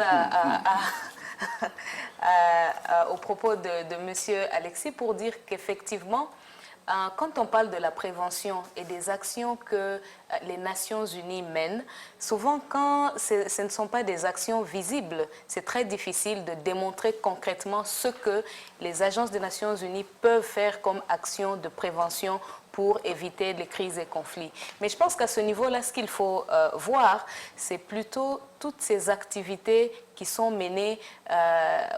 au propos de M. Alexis pour dire qu'effectivement, quand on parle de la prévention et des actions que les Nations Unies mènent, souvent quand ce ne sont pas des actions visibles, c'est très difficile de démontrer concrètement ce que les agences des Nations Unies peuvent faire comme action de prévention pour éviter les crises et conflits. Mais je pense qu'à ce niveau-là, ce qu'il faut voir, c'est plutôt toutes ces activités qui sont menées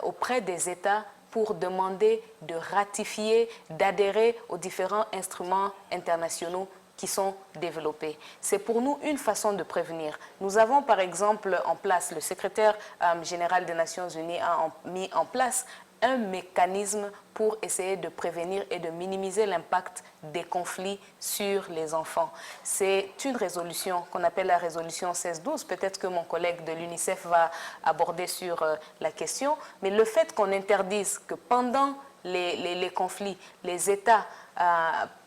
auprès des États pour demander de ratifier, d'adhérer aux différents instruments internationaux qui sont développés. C'est pour nous une façon de prévenir. Nous avons par exemple en place, le secrétaire général des Nations Unies a mis en place un mécanisme pour essayer de prévenir et de minimiser l'impact des conflits sur les enfants. C'est une résolution qu'on appelle la résolution 1612. Peut-être que mon collègue de l'UNICEF va aborder sur la question. Mais le fait qu'on interdise que pendant les conflits, les États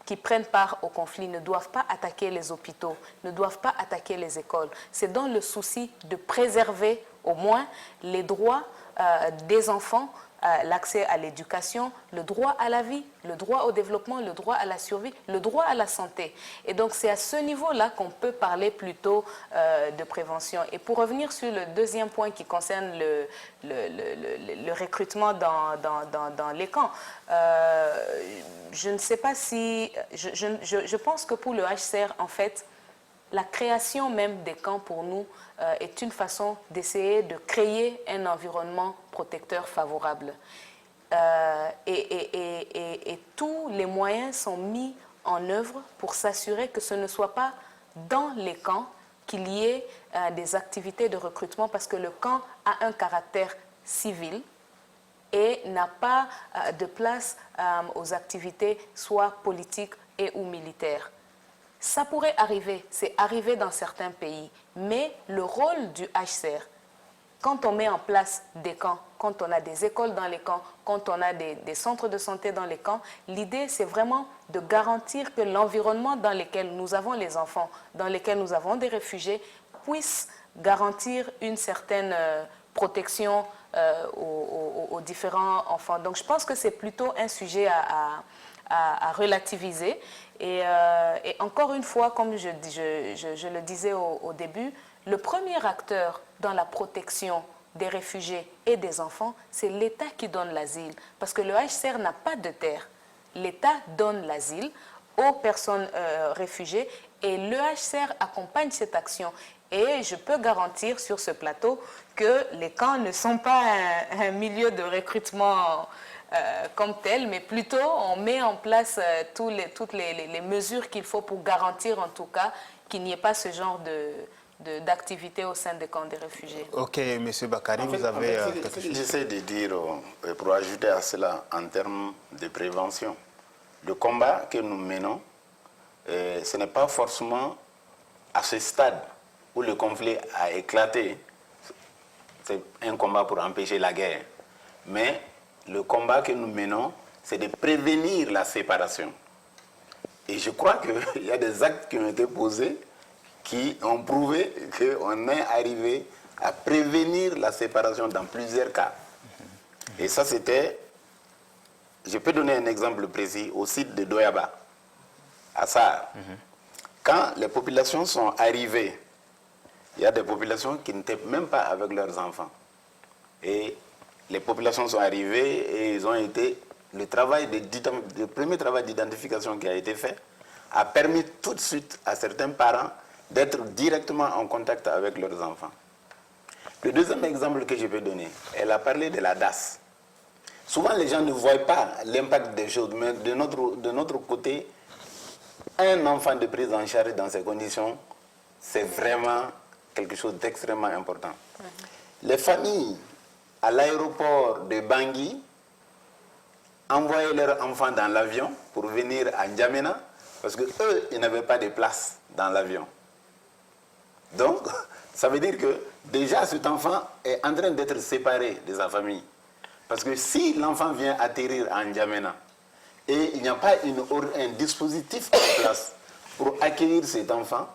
qui prennent part au conflit ne doivent pas attaquer les hôpitaux, ne doivent pas attaquer les écoles. C'est dans le souci de préserver au moins les droits des enfants, l'accès à l'éducation, le droit à la vie, le droit au développement, le droit à la survie, le droit à la santé. Et donc c'est à ce niveau-là qu'on peut parler plutôt de prévention. Et pour revenir sur le deuxième point qui concerne le recrutement dans les camps, je ne sais pas si... Je pense que pour le HCR, en fait, La création même des camps pour nous est une façon d'essayer de créer un environnement protecteur favorable. Et tous les moyens sont mis en œuvre pour s'assurer que ce ne soit pas dans les camps qu'il y ait des activités de recrutement, parce que le camp a un caractère civil et n'a pas de place aux activités soit politiques et ou militaires. Ça pourrait arriver, c'est arrivé dans certains pays, mais le rôle du HCR, quand on met en place des camps, quand on a des écoles dans les camps, quand on a des centres de santé dans les camps, l'idée c'est vraiment de garantir que l'environnement dans lequel nous avons les enfants, dans lequel nous avons des réfugiés, puisse garantir une certaine protection aux différents enfants. Donc je pense que c'est plutôt un sujet à relativiser. Et encore une fois, comme je le disais au début, le premier acteur dans la protection des réfugiés et des enfants, c'est l'État qui donne l'asile. Parce que le HCR n'a pas de terre. L'État donne l'asile aux personnes réfugiées et le HCR accompagne cette action. Et je peux garantir sur ce plateau que les camps ne sont pas un milieu de recrutement comme tel, mais plutôt on met en place toutes les mesures qu'il faut pour garantir en tout cas qu'il n'y ait pas ce genre d'activité au sein des camps des réfugiés. Ok, M. Bakary, vous avez quelque chose. J'essaie de dire, pour ajouter à cela, en termes de prévention, le combat que nous menons, ce n'est pas forcément à ce stade où le conflit a éclaté. C'est un combat pour empêcher la guerre. Mais le combat que nous menons, c'est de prévenir la séparation. Et je crois qu'il y a des actes qui ont été posés qui ont prouvé qu'on est arrivé à prévenir la séparation dans plusieurs cas. Et ça, c'était... Je peux donner un exemple précis au site de Doyaba, à Sahar. Quand les populations sont arrivées, il y a des populations qui n'étaient même pas avec leurs enfants. Et les populations sont arrivées et ils ont été... Le premier travail d'identification qui a été fait a permis tout de suite à certains parents d'être directement en contact avec leurs enfants. Le deuxième exemple que je peux donner, elle a parlé de la DAS. Souvent, les gens ne voient pas l'impact des choses, mais de notre côté, un enfant de prise en charge dans ces conditions, c'est vraiment quelque chose d'extrêmement important. Les familles à l'aéroport de Bangui envoyaient leurs enfants dans l'avion pour venir à N'Djamena parce qu'eux, ils n'avaient pas de place dans l'avion. Donc, ça veut dire que déjà cet enfant est en train d'être séparé de sa famille. Parce que si l'enfant vient atterrir à N'Djamena et il n'y a pas un dispositif en place pour accueillir cet enfant,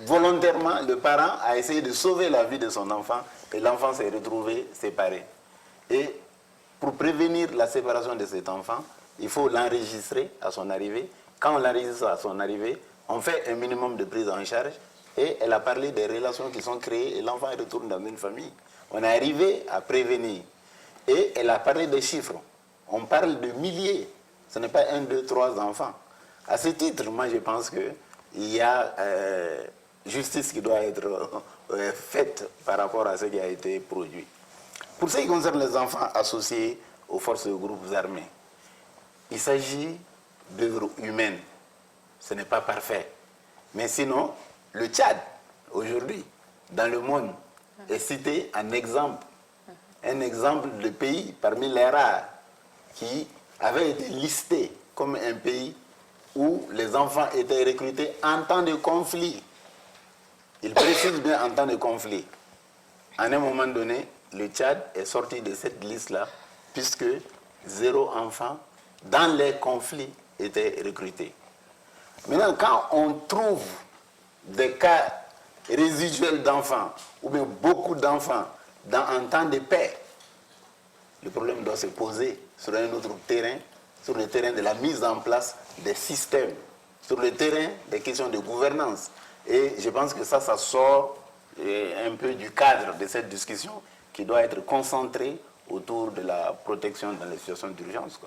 volontairement, le parent a essayé de sauver la vie de son enfant et l'enfant s'est retrouvé séparé. Et pour prévenir la séparation de cet enfant, il faut l'enregistrer à son arrivée. Quand on l'enregistre à son arrivée, on fait un minimum de prise en charge et elle a parlé des relations qui sont créées et l'enfant retourne dans une famille. On est arrivé à prévenir. Et elle a parlé des chiffres. On parle de milliers. Ce n'est pas 1, 2, 3 enfants. À ce titre, moi je pense qu'il y a justice qui doit être faite par rapport à ce qui a été produit. Pour ce qui concerne les enfants associés aux forces de groupes armés, il s'agit d'œuvres humaines. Ce n'est pas parfait. Mais sinon, le Tchad, aujourd'hui, dans le monde, est cité en exemple. Un exemple de pays parmi les rares qui avait été listé comme un pays où les enfants étaient recrutés en temps de conflit. Il précise bien en temps de conflit. À un moment donné, le Tchad est sorti de cette liste-là puisque 0 enfant dans les conflits était recruté. Maintenant, quand on trouve des cas résiduels d'enfants ou bien beaucoup d'enfants dans un temps de paix, le problème doit se poser sur un autre terrain, sur le terrain de la mise en place des systèmes, sur le terrain des questions de gouvernance. Et je pense que ça sort un peu du cadre de cette discussion qui doit être concentrée autour de la protection dans les situations d'urgence.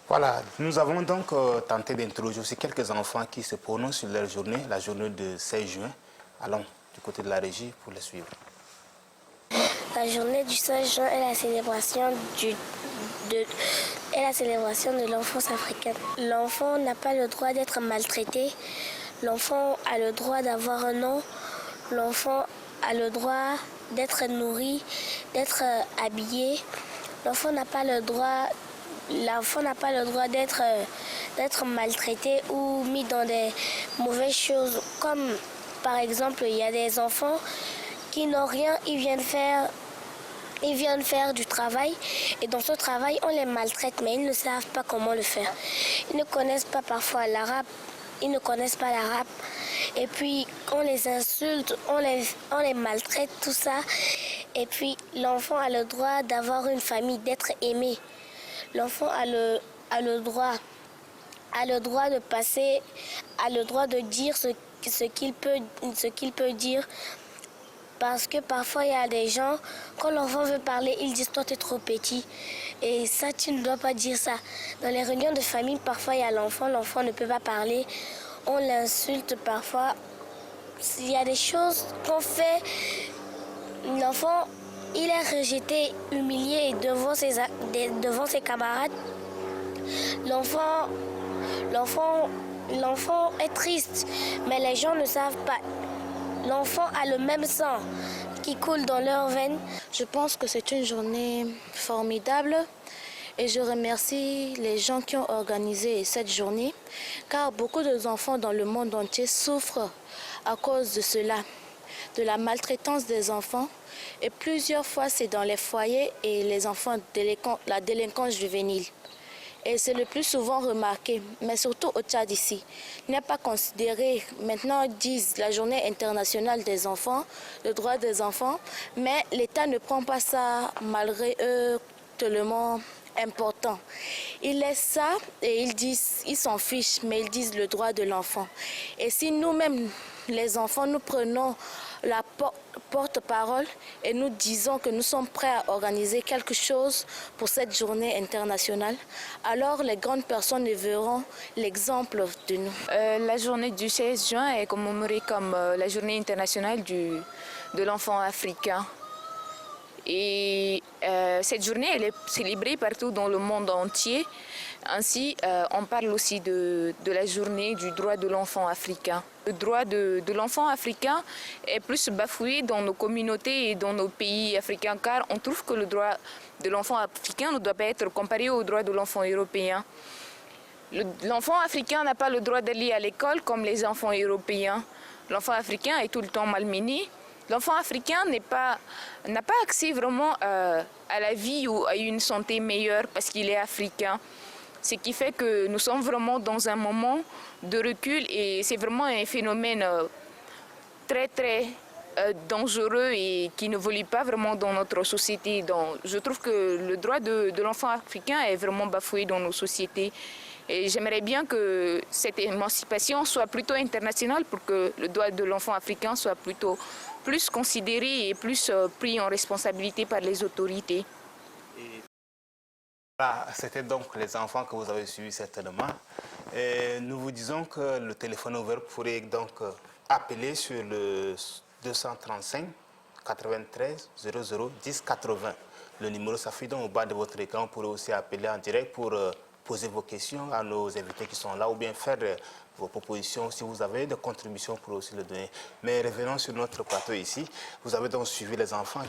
Voilà, nous avons donc tenté d'interroger aussi quelques enfants qui se prononcent sur leur journée, la journée de 16 juin. Allons du côté de la régie pour les suivre. La journée du 16 juin est la célébration de l'enfance africaine. L'enfant n'a pas le droit d'être maltraité. L'enfant a le droit d'avoir un nom. L'enfant a le droit d'être nourri, d'être habillé. L'enfant n'a pas le droit d'être maltraité ou mis dans des mauvaises choses. Comme par exemple, il y a des enfants qui n'ont rien, ils viennent faire du travail et dans ce travail, on les maltraite, mais ils ne savent pas comment le faire. Ils ne connaissent pas parfois l'arabe, et puis on les insulte, on les maltraite, tout ça. Et puis l'enfant a le droit d'avoir une famille, d'être aimé. L'enfant a le droit de passer, a le droit de dire ce qu'il peut dire. Parce que parfois il y a des gens, quand l'enfant veut parler, ils disent toi t'es trop petit. Et ça tu ne dois pas dire ça. Dans les réunions de famille, parfois il y a l'enfant ne peut pas parler. On l'insulte parfois. Il y a des choses qu'on fait. L'enfant, il est rejeté, humilié devant ses camarades. L'enfant est triste, mais les gens ne savent pas. L'enfant a le même sang qui coule dans leurs veines. Je pense que c'est une journée formidable et je remercie les gens qui ont organisé cette journée car beaucoup d'enfants dans le monde entier souffrent à cause de cela, de la maltraitance des enfants. Et plusieurs fois, c'est dans les foyers et les enfants, la délinquance juvénile. Et c'est le plus souvent remarqué, mais surtout au Tchad ici. Il n'est pas considéré, maintenant ils disent la journée internationale des enfants, le droit des enfants, mais l'État ne prend pas ça malgré eux tellement important. Ils laissent ça et ils s'en fichent, mais ils disent le droit de l'enfant. Et si nous-mêmes, les enfants, nous prenons la porte-parole et nous disons que nous sommes prêts à organiser quelque chose pour cette journée internationale, alors les grandes personnes verront l'exemple de nous. La journée du 16 juin est commémorée comme la journée internationale de l'enfant africain. Et cette journée, elle est célébrée partout dans le monde entier. Ainsi, on parle aussi de la journée du droit de l'enfant africain. Le droit de l'enfant africain est plus bafoué dans nos communautés et dans nos pays africains, car on trouve que le droit de l'enfant africain ne doit pas être comparé au droit de l'enfant européen. L'enfant africain n'a pas le droit d'aller à l'école comme les enfants européens. L'enfant africain est tout le temps malmené. L'enfant africain n'a pas accès vraiment à la vie ou à une santé meilleure parce qu'il est africain. Ce qui fait que nous sommes vraiment dans un moment de recul et c'est vraiment un phénomène très très dangereux et qui n'évolue pas vraiment dans notre société. Donc, je trouve que le droit de l'enfant africain est vraiment bafoué dans nos sociétés. Et j'aimerais bien que cette émancipation soit plutôt internationale pour que le droit de l'enfant africain soit plutôt plus considéré et plus pris en responsabilité par les autorités. Voilà, c'était donc les enfants que vous avez suivis certainement. Et nous vous disons que le téléphone ouvert pourrait donc appeler sur le 235 93 00 10 80. Le numéro s'affiche donc au bas de votre écran. Vous pourrez aussi appeler en direct pour poser vos questions à nos invités qui sont là ou bien faire vos propositions. Si vous avez des contributions, vous pourrez aussi le donner. Mais revenons sur notre plateau ici. Vous avez donc suivi les enfants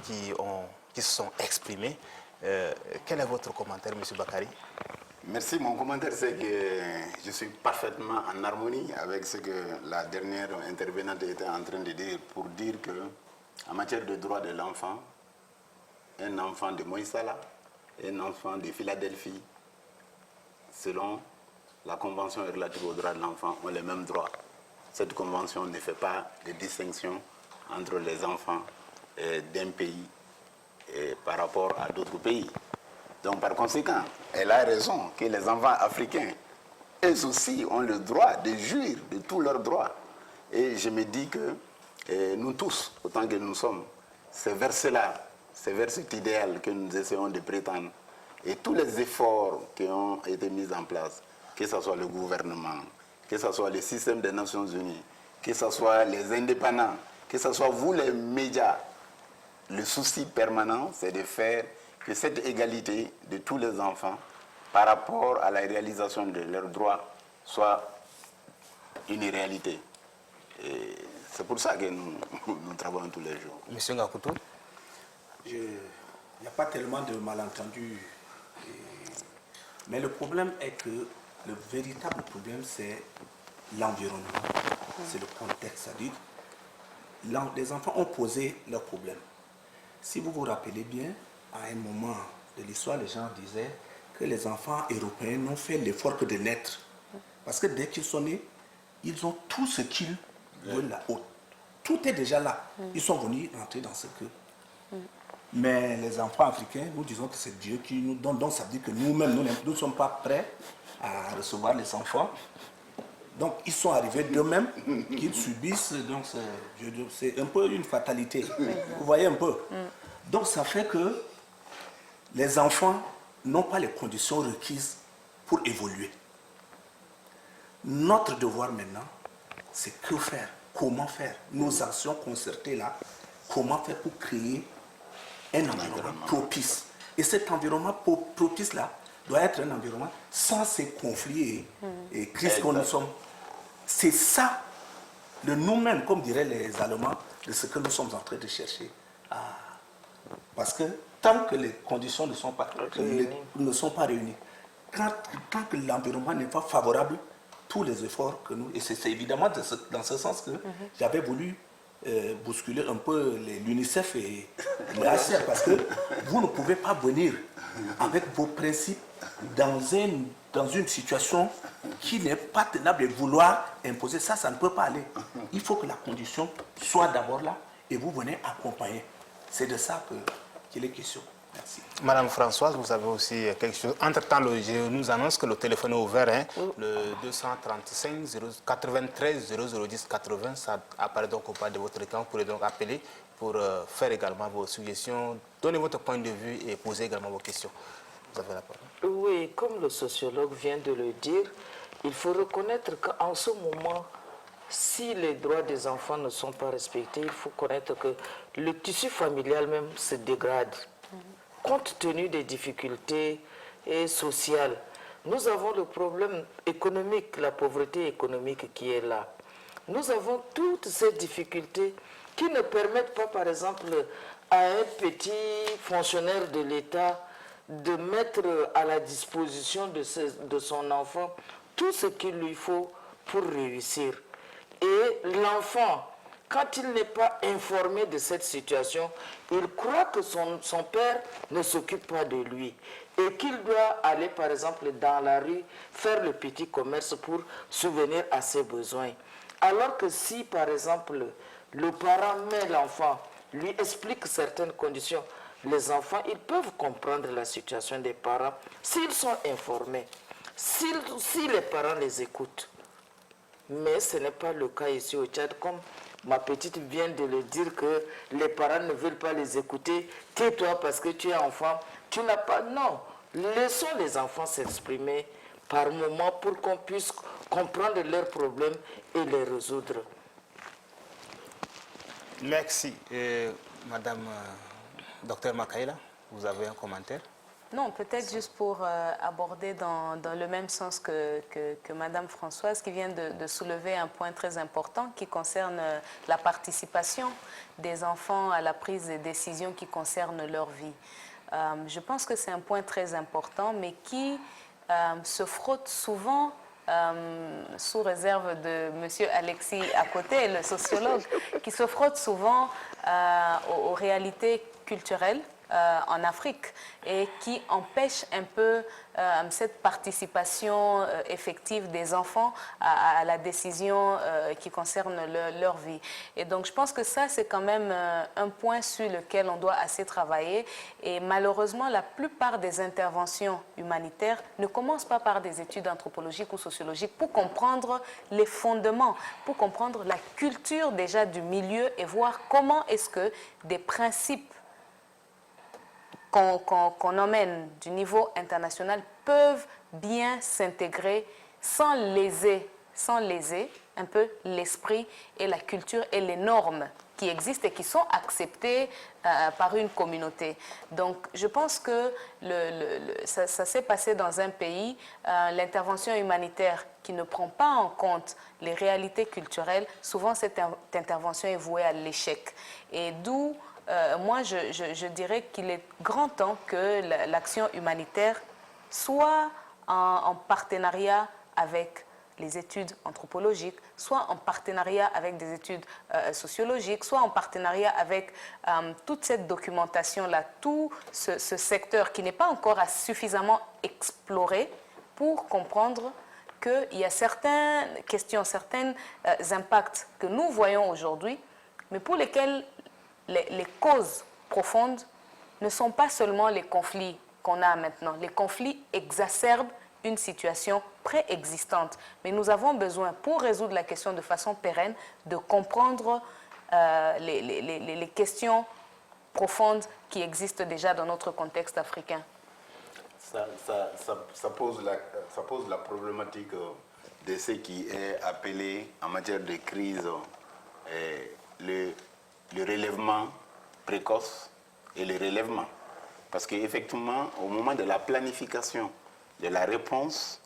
qui se sont exprimés. Quel est votre commentaire, M. Bakary? Merci. Mon commentaire, c'est que je suis parfaitement en harmonie avec ce que la dernière intervenante était en train de dire, pour dire que en matière de droits de l'enfant, un enfant de Moïsala, un enfant de Philadelphie, selon la Convention relative aux droits de l'enfant, ont les mêmes droits. Cette convention ne fait pas de distinction entre les enfants d'un pays par rapport à d'autres pays. Donc par conséquent, elle a raison que les enfants africains, eux aussi, ont le droit de jouir de tous leurs droits. Et je me dis que nous tous, autant que nous sommes, c'est vers cela, c'est vers cet idéal que nous essayons de prétendre Et tous les efforts qui ont été mis en place, que ce soit le gouvernement, que ce soit le système des Nations Unies, que ce soit les indépendants, que ce soit vous les médias, le souci permanent, c'est de faire que cette égalité de tous les enfants par rapport à la réalisation de leurs droits soit une réalité. C'est pour ça que nous travaillons tous les jours. Monsieur Ngakoutou? Il n'y a pas tellement de malentendus. Mais le problème est que le véritable problème, c'est l'environnement. C'est le contexte. C'est-à-dire, les enfants ont posé leurs problèmes. Si vous vous rappelez bien, à un moment de l'histoire, les gens disaient que les enfants européens n'ont fait l'effort que de naître. Parce que dès qu'ils sont nés, ils ont tout ce qu'ils veulent là-haut. Tout est déjà là. Ils sont venus entrer dans ce que. Mais les enfants africains, nous disons que c'est Dieu qui nous donne. Donc ça veut dire que nous-mêmes, nous ne sommes pas prêts à recevoir les enfants. Donc ils sont arrivés d'eux-mêmes, qu'ils subissent. Donc c'est un peu une fatalité. Vous voyez un peu. Donc ça fait que les enfants n'ont pas les conditions requises pour évoluer. Notre devoir maintenant, c'est que faire, comment faire, nos actions concertées là, comment faire pour créer un environnement propice. Et cet environnement propice là doit être un environnement sans ces conflits et crises que nous sommes. C'est ça, le nous-mêmes, comme diraient les Allemands, de ce que nous sommes en train de chercher. Parce que tant que les conditions ne sont pas réunies, tant que l'environnement n'est pas favorable, tous les efforts que nous... Et c'est évidemment dans ce sens que j'avais voulu bousculer un peu l'UNICEF et l'ACR, parce que vous ne pouvez pas venir avec vos principes dans une situation qui n'est pas tenable et vouloir imposer ça, ça ne peut pas aller. Il faut que la condition soit d'abord là et vous venez accompagner. C'est de ça qu'il est question. Merci. Madame Françoise, vous avez aussi quelque chose. Entre-temps, je nous annonce que le téléphone est ouvert. Hein, le 235 93 0010 80, ça apparaît donc au bas de votre écran. Vous pourrez donc appeler pour faire également vos suggestions, donner votre point de vue et poser également vos questions. Vous avez la parole. Oui, comme le sociologue vient de le dire, il faut reconnaître qu'en ce moment, si les droits des enfants ne sont pas respectés, il faut connaître que le tissu familial même se dégrade. Compte tenu des difficultés sociales, nous avons le problème économique, la pauvreté économique qui est là. Nous avons toutes ces difficultés qui ne permettent pas, par exemple, à un petit fonctionnaire de l'État de mettre à la disposition de son enfant tout ce qu'il lui faut pour réussir. Et l'enfant, quand il n'est pas informé de cette situation, il croit que son père ne s'occupe pas de lui et qu'il doit aller, par exemple, dans la rue, faire le petit commerce pour subvenir à ses besoins. Alors que si, par exemple, le parent met l'enfant, lui explique certaines conditions, les enfants, ils peuvent comprendre la situation des parents s'ils sont informés, si les parents les écoutent. Mais ce n'est pas le cas ici au Tchad, comme ma petite vient de le dire, que les parents ne veulent pas les écouter. Tais-toi parce que tu es enfant, tu n'as pas... Non, laissons les enfants s'exprimer par moment pour qu'on puisse comprendre leurs problèmes et les résoudre. Merci. Madame Docteur Makaïla, vous avez un commentaire? Non, peut-être juste pour aborder dans le même sens que Madame Françoise, qui vient de soulever un point très important qui concerne la participation des enfants à la prise de décisions qui concernent leur vie. Je pense que c'est un point très important, mais qui se frotte souvent, sous réserve de M. Alexis à côté, le sociologue, qui se frotte souvent aux réalités culturelles en Afrique et qui empêche un peu cette participation effective des enfants à la décision qui concerne leur vie. Et donc je pense que ça c'est quand même un point sur lequel on doit assez travailler, et malheureusement la plupart des interventions humanitaires ne commencent pas par des études anthropologiques ou sociologiques pour comprendre les fondements, pour comprendre la culture déjà du milieu et voir comment est-ce que des principes qu'on emmène du niveau international peuvent bien s'intégrer sans léser un peu l'esprit et la culture et les normes qui existent et qui sont acceptées par une communauté. Donc, je pense que ça s'est passé dans un pays, l'intervention humanitaire qui ne prend pas en compte les réalités culturelles, souvent cette intervention est vouée à l'échec. Et d'où, moi, je dirais qu'il est grand temps que l'action humanitaire soit en partenariat avec les études anthropologiques, soit en partenariat avec des études sociologiques, soit en partenariat avec toute cette documentation-là, tout ce secteur qui n'est pas encore suffisamment exploré pour comprendre qu'il y a certaines questions, certains impacts que nous voyons aujourd'hui, mais pour lesquels les causes profondes ne sont pas seulement les conflits qu'on a maintenant. Les conflits exacerbent une situation préexistante. Mais nous avons besoin, pour résoudre la question de façon pérenne, de comprendre les questions profondes qui existent déjà dans notre contexte africain. Ça pose la problématique de ce qui est appelé en matière de crise le relèvement précoce et le relèvement. Parce qu'effectivement, au moment de la planification de la réponse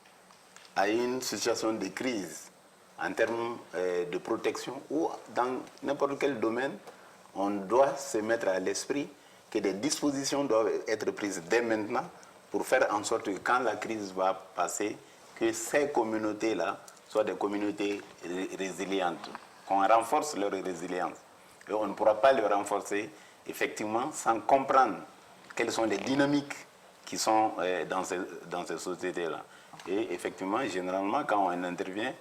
à une situation de crise en termes de protection ou dans n'importe quel domaine, on doit se mettre à l'esprit que des dispositions doivent être prises dès maintenant pour faire en sorte que quand la crise va passer, que ces communautés-là soient des communautés résilientes, qu'on renforce leur résilience. Et on ne pourra pas le renforcer effectivement sans comprendre quelles sont les dynamiques qui sont dans ces sociétés-là. Et effectivement, généralement, quand on intervient,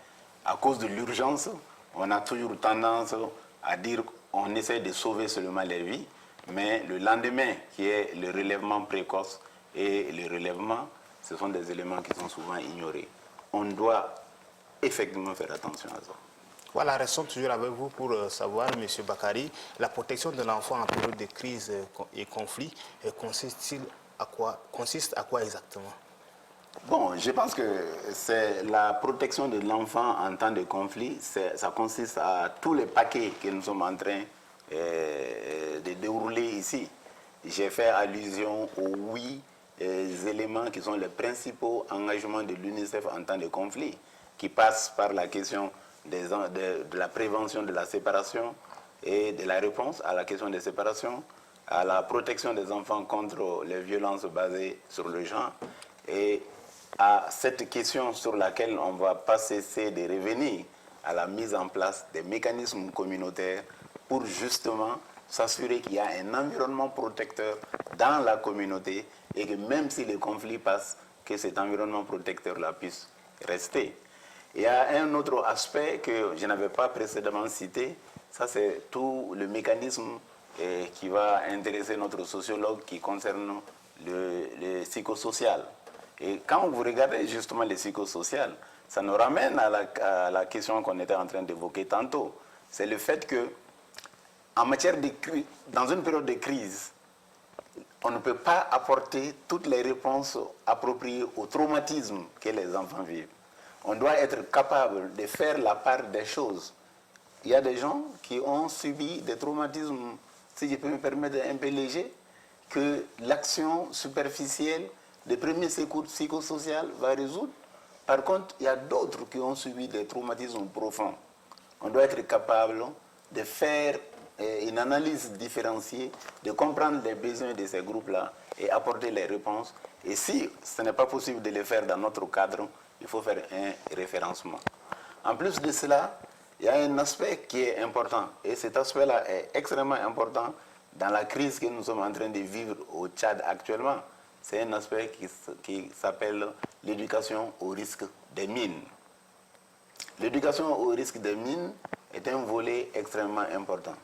à cause de l'urgence, on a toujours tendance à dire qu'on essaie de sauver seulement les vies, mais le lendemain, qui est le relèvement précoce et le relèvement, ce sont des éléments qui sont souvent ignorés. On doit effectivement faire attention à ça. Voilà, restons toujours avec vous pour savoir, M. Bakary, la protection de l'enfant en période de crise et conflit consiste à quoi exactement? Bon, je pense que c'est la protection de l'enfant en temps de conflit, ça consiste à tous les paquets que nous sommes en train de dérouler ici. J'ai fait allusion aux 8 éléments qui sont les principaux engagements de l'UNICEF en temps de conflit, qui passent par la question de la prévention de la séparation et de la réponse à la question des séparations, à la protection des enfants contre les violences basées sur le genre et à cette question sur laquelle on ne va pas cesser de revenir à la mise en place des mécanismes communautaires pour justement s'assurer qu'il y a un environnement protecteur dans la communauté et que même si les conflits passent, que cet environnement protecteur-là puisse rester. Il y a un autre aspect que je n'avais pas précédemment cité, ça c'est tout le mécanisme qui va intéresser notre sociologue qui concerne le psychosocial. Et quand vous regardez justement le psychosocial, ça nous ramène à la question qu'on était en train d'évoquer tantôt. C'est le fait que, en matière de dans une période de crise, on ne peut pas apporter toutes les réponses appropriées au traumatisme que les enfants vivent. On doit être capable de faire la part des choses. Il y a des gens qui ont subi des traumatismes, si je peux me permettre, un peu légers, que l'action superficielle des premiers secours psychosociaux va résoudre. Par contre, il y a d'autres qui ont subi des traumatismes profonds. On doit être capable de faire une analyse différenciée, de comprendre les besoins de ces groupes-là et apporter les réponses. Et si ce n'est pas possible de le faire dans notre cadre, il faut faire un référencement. En plus de cela, il y a un aspect qui est important. Et cet aspect-là est extrêmement important dans la crise que nous sommes en train de vivre au Tchad actuellement. C'est un aspect qui s'appelle l'éducation au risque des mines. L'éducation au risque des mines est un volet extrêmement important.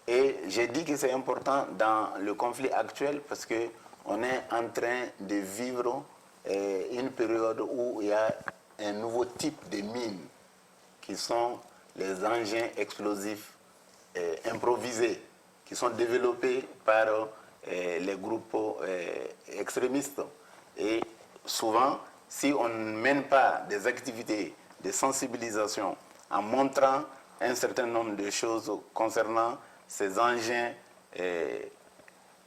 Et j'ai dit que c'est important dans le conflit actuel parce qu'on est en train de vivre une période où il y a un nouveau type de mines qui sont les engins explosifs improvisés qui sont développés par les groupes extrémistes. Et souvent, si on ne mène pas des activités de sensibilisation en montrant un certain nombre de choses concernant ces engins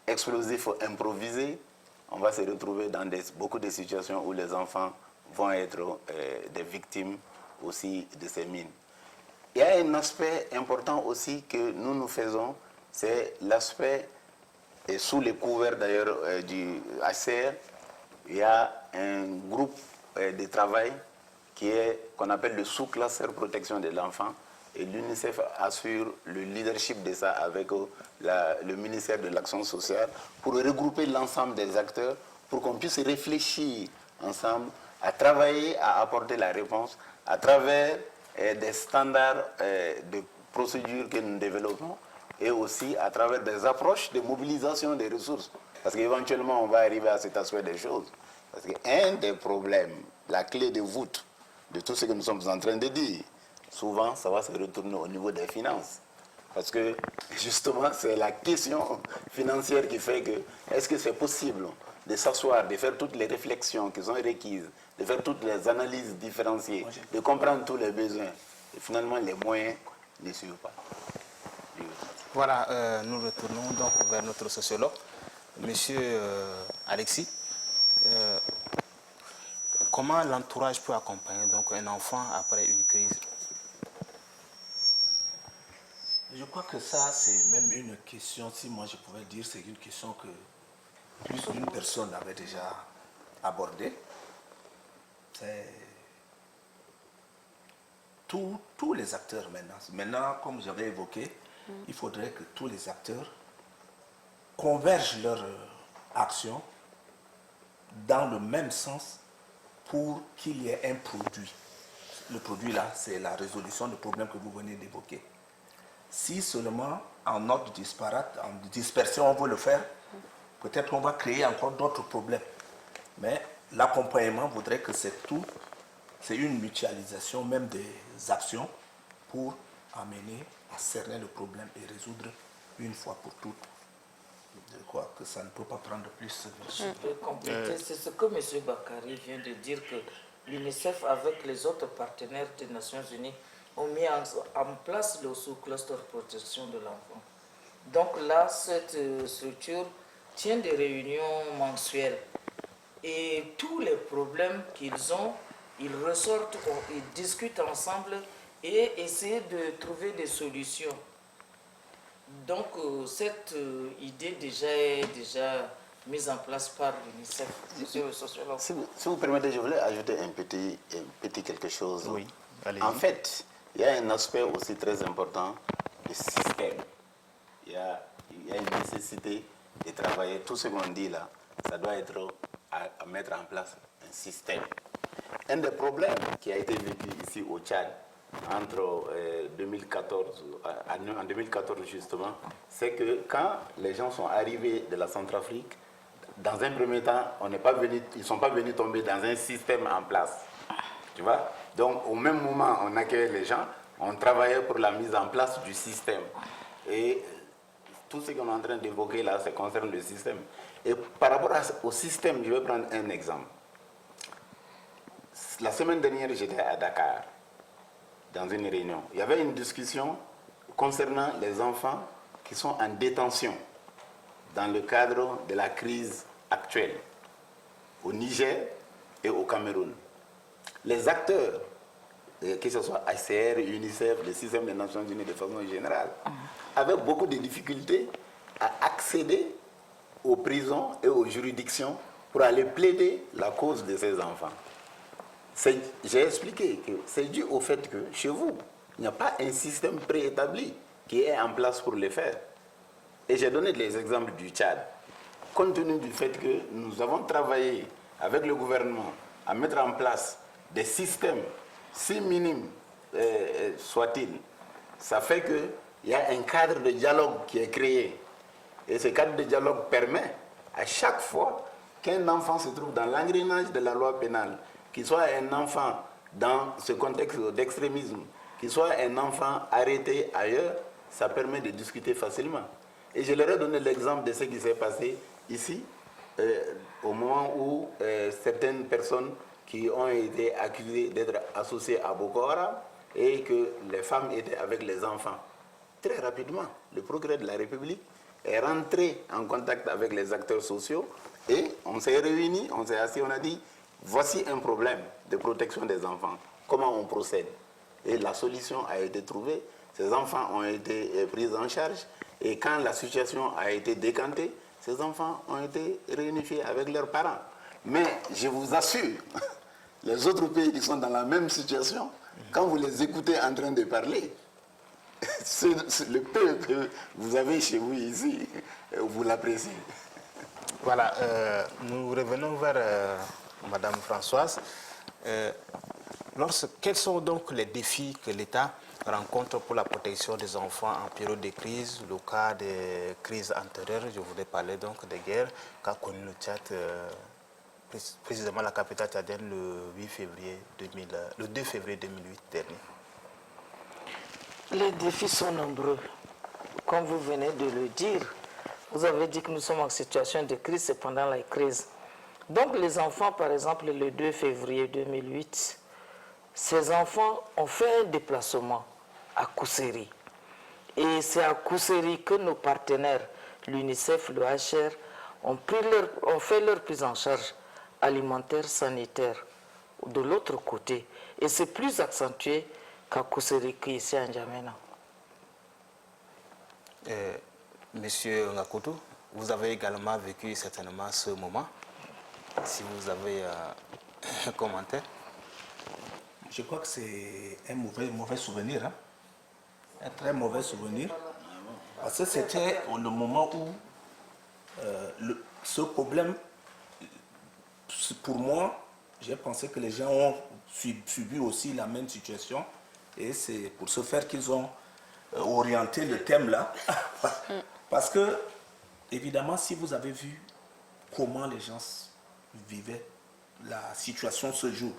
explosifs improvisés, on va se retrouver dans beaucoup de situations où les enfants vont être des victimes aussi de ces mines. Il y a un aspect important aussi que nous faisons, c'est l'aspect, et sous les couverts d'ailleurs du HCR, il y a un groupe de travail qu'on appelle le sous-classeur protection de l'enfant, et l'UNICEF assure le leadership de ça avec le ministère de l'Action sociale pour regrouper l'ensemble des acteurs pour qu'on puisse réfléchir ensemble à travailler, à apporter la réponse à travers des standards de procédures que nous développons et aussi à travers des approches de mobilisation des ressources. Parce qu'éventuellement, on va arriver à cet aspect des choses. Parce qu'un des problèmes, la clé de voûte de tout ce que nous sommes en train de dire, souvent, ça va se retourner au niveau des finances. Parce que, justement, c'est la question financière qui fait que, est-ce que c'est possible de s'asseoir, de faire toutes les réflexions qui sont requises, de faire toutes les analyses différenciées, de comprendre tous les besoins. Et finalement, les moyens ne suivent pas. Voilà, nous retournons donc vers notre sociologue, Monsieur Alexis. Comment l'entourage peut accompagner donc un enfant après une crise? Je crois que ça, c'est même une question, si moi je pouvais dire, c'est une question que plus d'une personne avait déjà abordée. C'est tous les acteurs maintenant. Maintenant, comme j'avais évoqué, il faudrait que tous les acteurs convergent leur action dans le même sens pour qu'il y ait un produit. Le produit là, c'est la résolution du problème que vous venez d'évoquer. Si seulement en ordre disparate, en dispersion, on veut le faire, peut-être qu'on va créer encore d'autres problèmes. Mais l'accompagnement voudrait que c'est une mutualisation même des actions pour amener à cerner le problème et résoudre une fois pour toutes. Je crois que ça ne peut pas prendre plus. Je peux compléter, c'est ce que M. Bakary vient de dire, que l'UNICEF avec les autres partenaires des Nations Unies ont mis en place le sous-cluster protection de l'enfant. Donc là, cette structure tient des réunions mensuelles et tous les problèmes qu'ils ont, ils ressortent, ils discutent ensemble et essaient de trouver des solutions. Donc cette idée est déjà mise en place par l'UNICEF, monsieur le sociologue. Si vous permettez, je voulais ajouter un petit quelque chose. Oui, allez-y. En fait, il y a un aspect aussi très important du système. Il y a une nécessité de travailler. Tout ce qu'on dit là, ça doit être à mettre en place un système. Un des problèmes qui a été vécu ici au Tchad, entre 2014, en 2014 justement, c'est que quand les gens sont arrivés de la Centrafrique, dans un premier temps, ils ne sont pas venus tomber dans un système en place. Tu vois? Donc au même moment, on accueillait les gens, on travaillait pour la mise en place du système. Et tout ce qu'on est en train d'évoquer là, ça concerne le système. Et par rapport au système, je vais prendre un exemple. La semaine dernière, j'étais à Dakar, dans une réunion. Il y avait une discussion concernant les enfants qui sont en détention dans le cadre de la crise actuelle au Niger et au Cameroun. Les acteurs, que ce soit HCR, UNICEF, le système des Nations Unies de façon générale, avaient beaucoup de difficultés à accéder aux prisons et aux juridictions pour aller plaider la cause de ces enfants. J'ai expliqué que c'est dû au fait que chez vous, il n'y a pas un système préétabli qui est en place pour le faire. Et j'ai donné les exemples du Tchad. Compte tenu du fait que nous avons travaillé avec le gouvernement à mettre en place des systèmes, si minimes soient-ils, ça fait qu'il y a un cadre de dialogue qui est créé. Et ce cadre de dialogue permet à chaque fois qu'un enfant se trouve dans l'engrenage de la loi pénale, qu'il soit un enfant dans ce contexte d'extrémisme, qu'il soit un enfant arrêté ailleurs, ça permet de discuter facilement. Et je leur ai donné l'exemple de ce qui s'est passé ici, au moment où certaines personnes qui ont été accusées d'être associées à Boko Haram et que les femmes étaient avec les enfants. Très rapidement, le progrès de la République est rentré en contact avec les acteurs sociaux et on s'est réunis, on s'est assis, on a dit voici un problème de protection des enfants. Comment on procède? Et la solution a été trouvée. Ces enfants ont été pris en charge et quand la situation a été décantée, ces enfants ont été réunifiés avec leurs parents. Mais je vous assure, les autres pays qui sont dans la même situation, quand vous les écoutez en train de parler, le peu que vous avez chez vous ici, vous l'appréciez. Voilà, nous revenons vers Madame Françoise. Quels sont donc les défis que l'État rencontre pour la protection des enfants en période de crise, le cas des crises antérieures? Je voudrais parler donc des guerres qu'a connu le Tchad, précisément la capitale tchadienne le 2 février 2008 dernier. Les défis sont nombreux. Comme vous venez de le dire, vous avez dit que nous sommes en situation de crise, c'est pendant la crise. Donc les enfants, par exemple, le 2 février 2008, ces enfants ont fait un déplacement à Kousséri. Et c'est à Kousséri que nos partenaires, l'UNICEF, le HR, ont fait leur prise en charge alimentaire, sanitaire, de l'autre côté. Et c'est plus accentué qu'à Kousséri qu'ici à N'Djamena. Monsieur Ngakoudou, vous avez également vécu certainement ce moment. Si vous avez un commentaire. Je crois que c'est un mauvais souvenir, hein? Un très mauvais souvenir. Parce que c'était le moment où ce problème, pour moi, j'ai pensé que les gens ont subi aussi la même situation. Et c'est pour ce faire qu'ils ont orienté le thème là. Parce que, évidemment, si vous avez vu comment les gens vivaient la situation ce jour,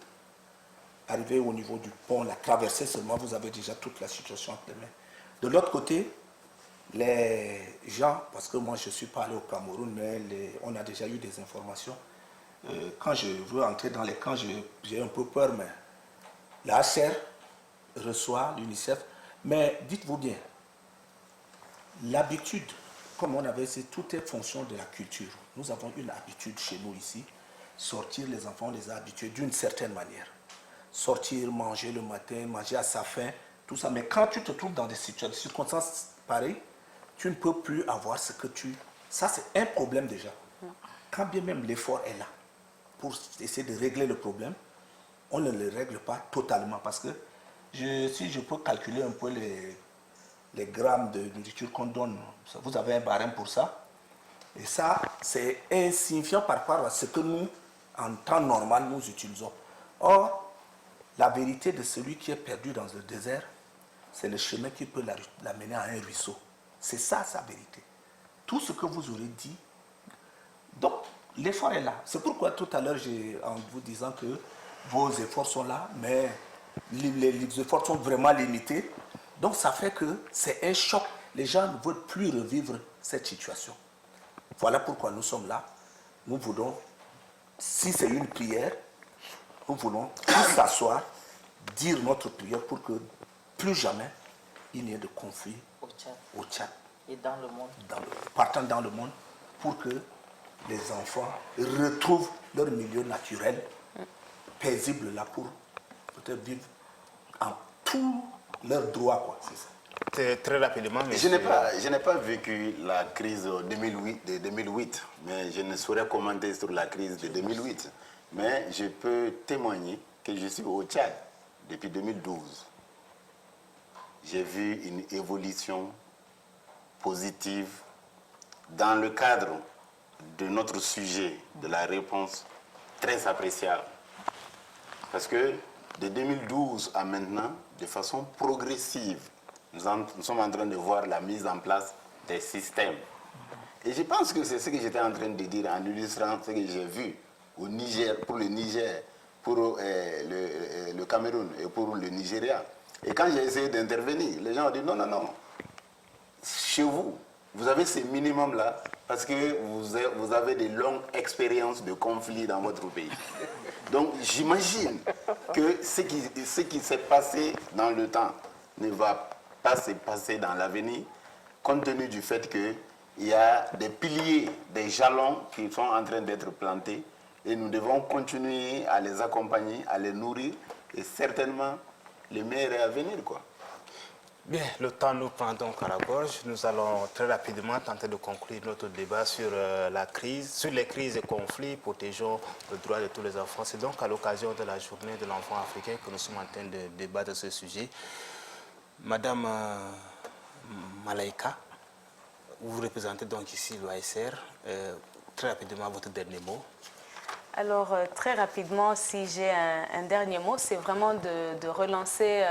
arrivé au niveau du pont, la traversée seulement, vous avez déjà toute la situation entre les mains. De l'autre côté, les gens, parce que moi je ne suis pas allé au Cameroun, mais on a déjà eu des informations. Quand je veux entrer dans les camps, j'ai un peu peur, mais la HR reçoit l'UNICEF. Mais dites-vous bien, l'habitude, comme on avait dit, tout est fonction de la culture. Nous avons une habitude chez nous ici, sortir les enfants, on les a habitués d'une certaine manière. Sortir, manger le matin, manger à sa faim, tout ça. Mais quand tu te trouves dans des circonstances pareilles, tu ne peux plus avoir ce que tu... Ça, c'est un problème déjà. Quand bien même l'effort est là pour essayer de régler le problème, on ne le règle pas totalement. Parce que si je peux calculer un peu les grammes de nourriture qu'on donne, vous avez un barème pour ça. Et ça, c'est insignifiant par rapport à ce que nous, en temps normal, nous utilisons. Or, la vérité de celui qui est perdu dans le désert, c'est le chemin qui peut l'amener à un ruisseau. C'est ça, sa vérité. Tout ce que vous aurez dit. Donc, l'effort est là. C'est pourquoi tout à l'heure, en vous disant que vos efforts sont là, mais les efforts sont vraiment limités. Donc, ça fait que c'est un choc. Les gens ne veulent plus revivre cette situation. Voilà pourquoi nous sommes là. Nous voulons, si c'est une prière, nous voulons tous s'asseoir, dire notre prière pour que plus jamais il n'y ait de conflit au Tchad Et dans le monde. Partant dans le monde, pour que les enfants retrouvent leur milieu naturel, paisible là, pour peut-être vivre en tous leurs droits, quoi. C'est ça. Très rapidement, mais je n'ai pas vécu la crise de 2008, mais je ne saurais commenter sur la crise de 2008. Mais je peux témoigner que je suis au Tchad depuis 2012. J'ai vu une évolution positive dans le cadre de notre sujet, de la réponse très appréciable. Parce que de 2012 à maintenant, de façon progressive, nous sommes en train de voir la mise en place des systèmes. Et je pense que c'est ce que j'étais en train de dire en illustrant ce que j'ai vu au Niger, pour le Niger, pour le Cameroun et pour le Nigeria. Et quand j'ai essayé d'intervenir, les gens ont dit non, non, non. Chez vous, vous avez ces minimums-là parce que vous avez de longues expériences de conflits dans votre pays. Donc j'imagine que ce qui s'est passé dans le temps ne va pas se passer dans l'avenir, compte tenu du fait qu'il y a des piliers, des jalons qui sont en train d'être plantés et nous devons continuer à les accompagner, à les nourrir et certainement le meilleur est à venir, quoi. Bien, le temps nous prend donc à la gorge. Nous allons très rapidement tenter de conclure notre débat sur la crise, sur les crises et conflits, protégeant le droit de tous les enfants. C'est donc à l'occasion de la journée de l'enfant africain que nous sommes en train de débattre de ce sujet. Madame Malaika, vous représentez donc ici l'OASR. Très rapidement, votre dernier mot. Alors, très rapidement, si j'ai un dernier mot, c'est vraiment de relancer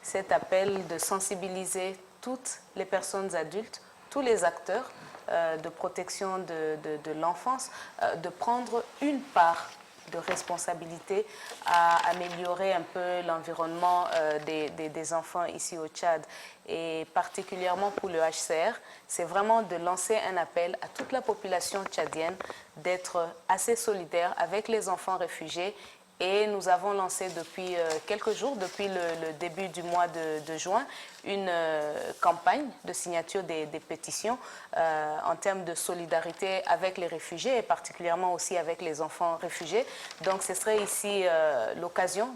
cet appel, de sensibiliser toutes les personnes adultes, tous les acteurs de protection de l'enfance, de prendre une part de responsabilité à améliorer un peu l'environnement des enfants ici au Tchad. Et particulièrement pour le HCR, c'est vraiment de lancer un appel à toute la population tchadienne d'être assez solidaire avec les enfants réfugiés. Et nous avons lancé depuis quelques jours, depuis le début du mois de juin, une campagne de signature des pétitions en termes de solidarité avec les réfugiés et particulièrement aussi avec les enfants réfugiés. Donc ce serait ici l'occasion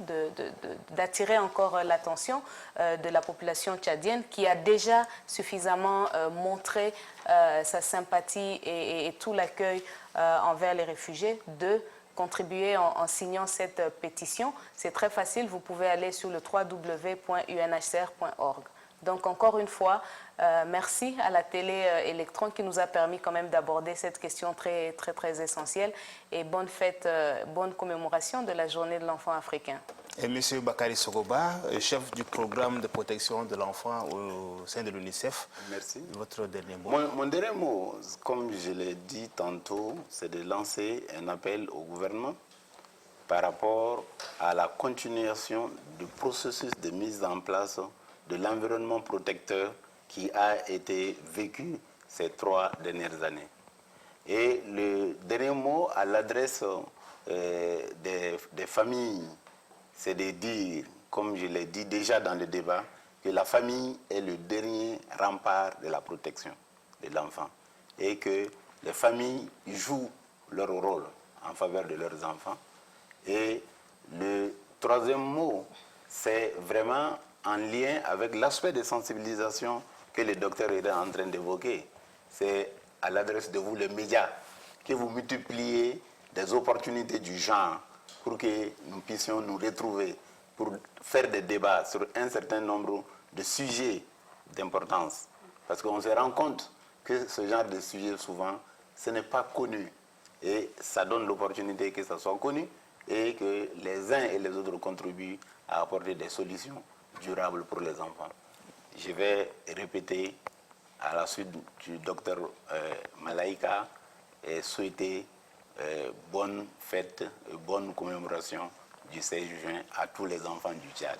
d'attirer encore l'attention de la population tchadienne qui a déjà suffisamment montré sa sympathie et tout l'accueil envers les réfugiés de contribuer en signant cette pétition. C'est très facile, vous pouvez aller sur le www.unhcr.org. Donc encore une fois, merci à la télé Electron qui nous a permis quand même d'aborder cette question très, très, très essentielle et bonne fête, bonne commémoration de la journée de l'enfant africain. Et M. Bakary Sogoba, chef du programme de protection de l'enfant au sein de l'UNICEF. Merci. Votre dernier mot. Mon dernier mot, comme je l'ai dit tantôt, c'est de lancer un appel au gouvernement par rapport à la continuation du processus de mise en place de l'environnement protecteur qui a été vécu ces 3 dernières années. Et le dernier mot à l'adresse des familles, c'est de dire, comme je l'ai dit déjà dans le débat, que la famille est le dernier rempart de la protection de l'enfant et que les familles jouent leur rôle en faveur de leurs enfants. Et le 3e mot, c'est vraiment en lien avec l'aspect de sensibilisation que le docteur est en train d'évoquer. C'est à l'adresse de vous, les médias, que vous multipliez des opportunités du genre pour que nous puissions nous retrouver, pour faire des débats sur un certain nombre de sujets d'importance. Parce qu'on se rend compte que ce genre de sujet, souvent, ce n'est pas connu. Et ça donne l'opportunité que ça soit connu et que les uns et les autres contribuent à apporter des solutions durables pour les enfants. Je vais répéter à la suite du docteur Malaika et souhaiter bonne fête, bonne commémoration du 16 juin à tous les enfants du Tchad.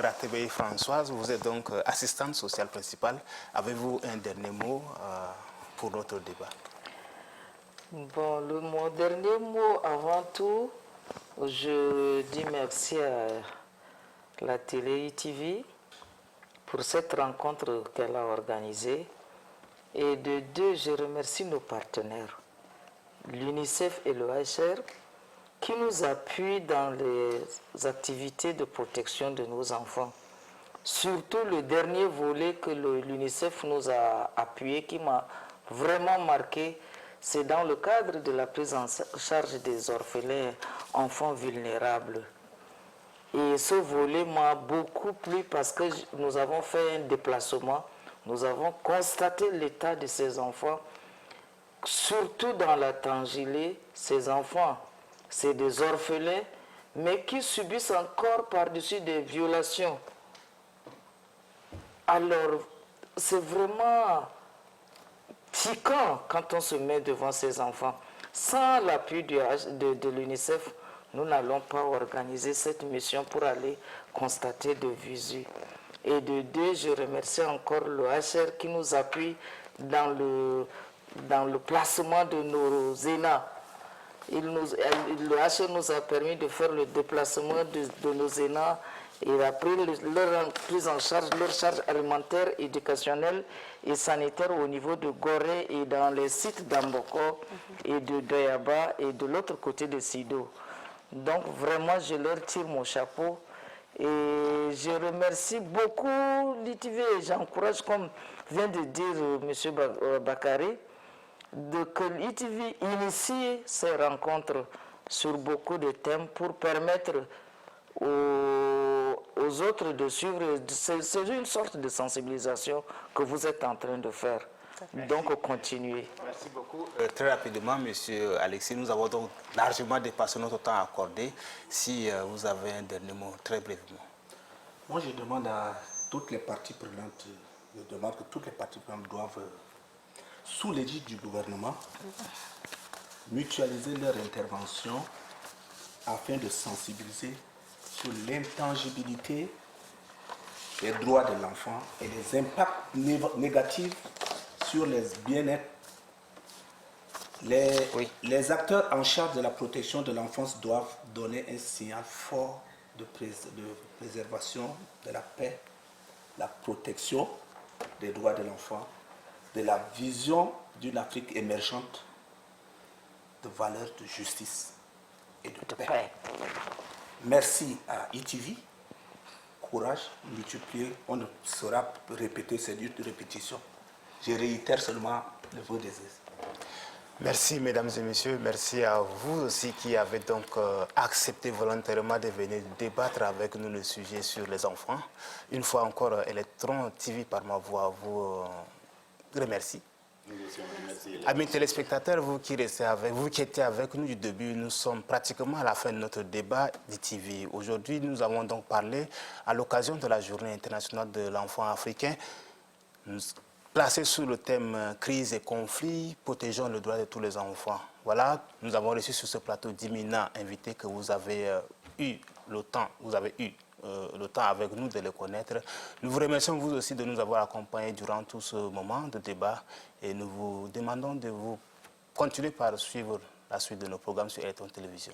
Ratébé Françoise, vous êtes donc assistante sociale principale. Avez-vous un dernier mot pour notre débat? Bon, mon dernier mot avant tout, je dis merci à la télé ITV pour cette rencontre qu'elle a organisée. Et de deux, je remercie nos partenaires, l'UNICEF et le HR, qui nous appuient dans les activités de protection de nos enfants. Surtout le dernier volet que l'UNICEF nous a appuyé, qui m'a vraiment marqué, c'est dans le cadre de la prise en charge des orphelins enfants vulnérables. Et ce volet m'a beaucoup plu parce que nous avons fait un déplacement, nous avons constaté l'état de ces enfants, surtout dans la Tangilé. Ces enfants, c'est des orphelins, mais qui subissent encore par-dessus des violations. Alors, c'est vraiment piquant quand on se met devant ces enfants. Sans l'appui de l'UNICEF, nous n'allons pas organiser cette mission pour aller constater de visu. Et de deux, je remercie encore le HR qui nous appuie dans le placement de nos ENA. Le HCR nous a permis de faire le déplacement de nos ENA et après leur prise en charge, leur charge alimentaire, éducationnelle et sanitaire au niveau de Gorée et dans les sites d'Amboko et de Doyaba et de l'autre côté de Sido. Donc vraiment, je leur tire mon chapeau et je remercie beaucoup l'ITV et j'encourage, comme vient de dire M. Bakary, que l'ITV initie ces rencontres sur beaucoup de thèmes pour permettre aux autres de suivre. C'est une sorte de sensibilisation que vous êtes en train de faire. Donc, continuez. Merci beaucoup. Très rapidement, M. Alexis, nous avons donc largement dépassé notre temps accordé. Si vous avez un dernier mot, très brièvement. Moi, je demande à toutes les parties prenantes, je demande que toutes les parties prenantes doivent, sous l'égide du gouvernement, mutualiser leur intervention afin de sensibiliser sur l'intangibilité des droits de l'enfant et les impacts négatifs sur les bien-être. Les acteurs en charge de la protection de l'enfance doivent donner un signal fort de préservation de la paix, la protection des droits de l'enfant, de la vision d'une Afrique émergente, de valeurs de justice et de paix. Merci à ITV. Courage, multiplier. On ne saura répéter, c'est une répétition. Je réitère seulement le vœu des aises. Merci mesdames et messieurs, merci à vous aussi qui avez donc accepté volontairement de venir débattre avec nous le sujet sur les enfants. Une fois encore, Electron TV par ma voix vous remercie. Amis téléspectateurs, vous qui étiez avec nous du début, nous sommes pratiquement à la fin de notre débat d'ITV. Aujourd'hui, nous avons donc parlé à l'occasion de la Journée internationale de l'enfant africain, placé sous le thème crise et conflit, protégeons le droit de tous les enfants. Voilà, nous avons reçu sur ce plateau d'éminents invités que vous avez eu le temps avec nous de les connaître. Nous vous remercions vous aussi de nous avoir accompagnés durant tout ce moment de débat et nous vous demandons de vous continuer par suivre la suite de nos programmes sur Electron Télévision.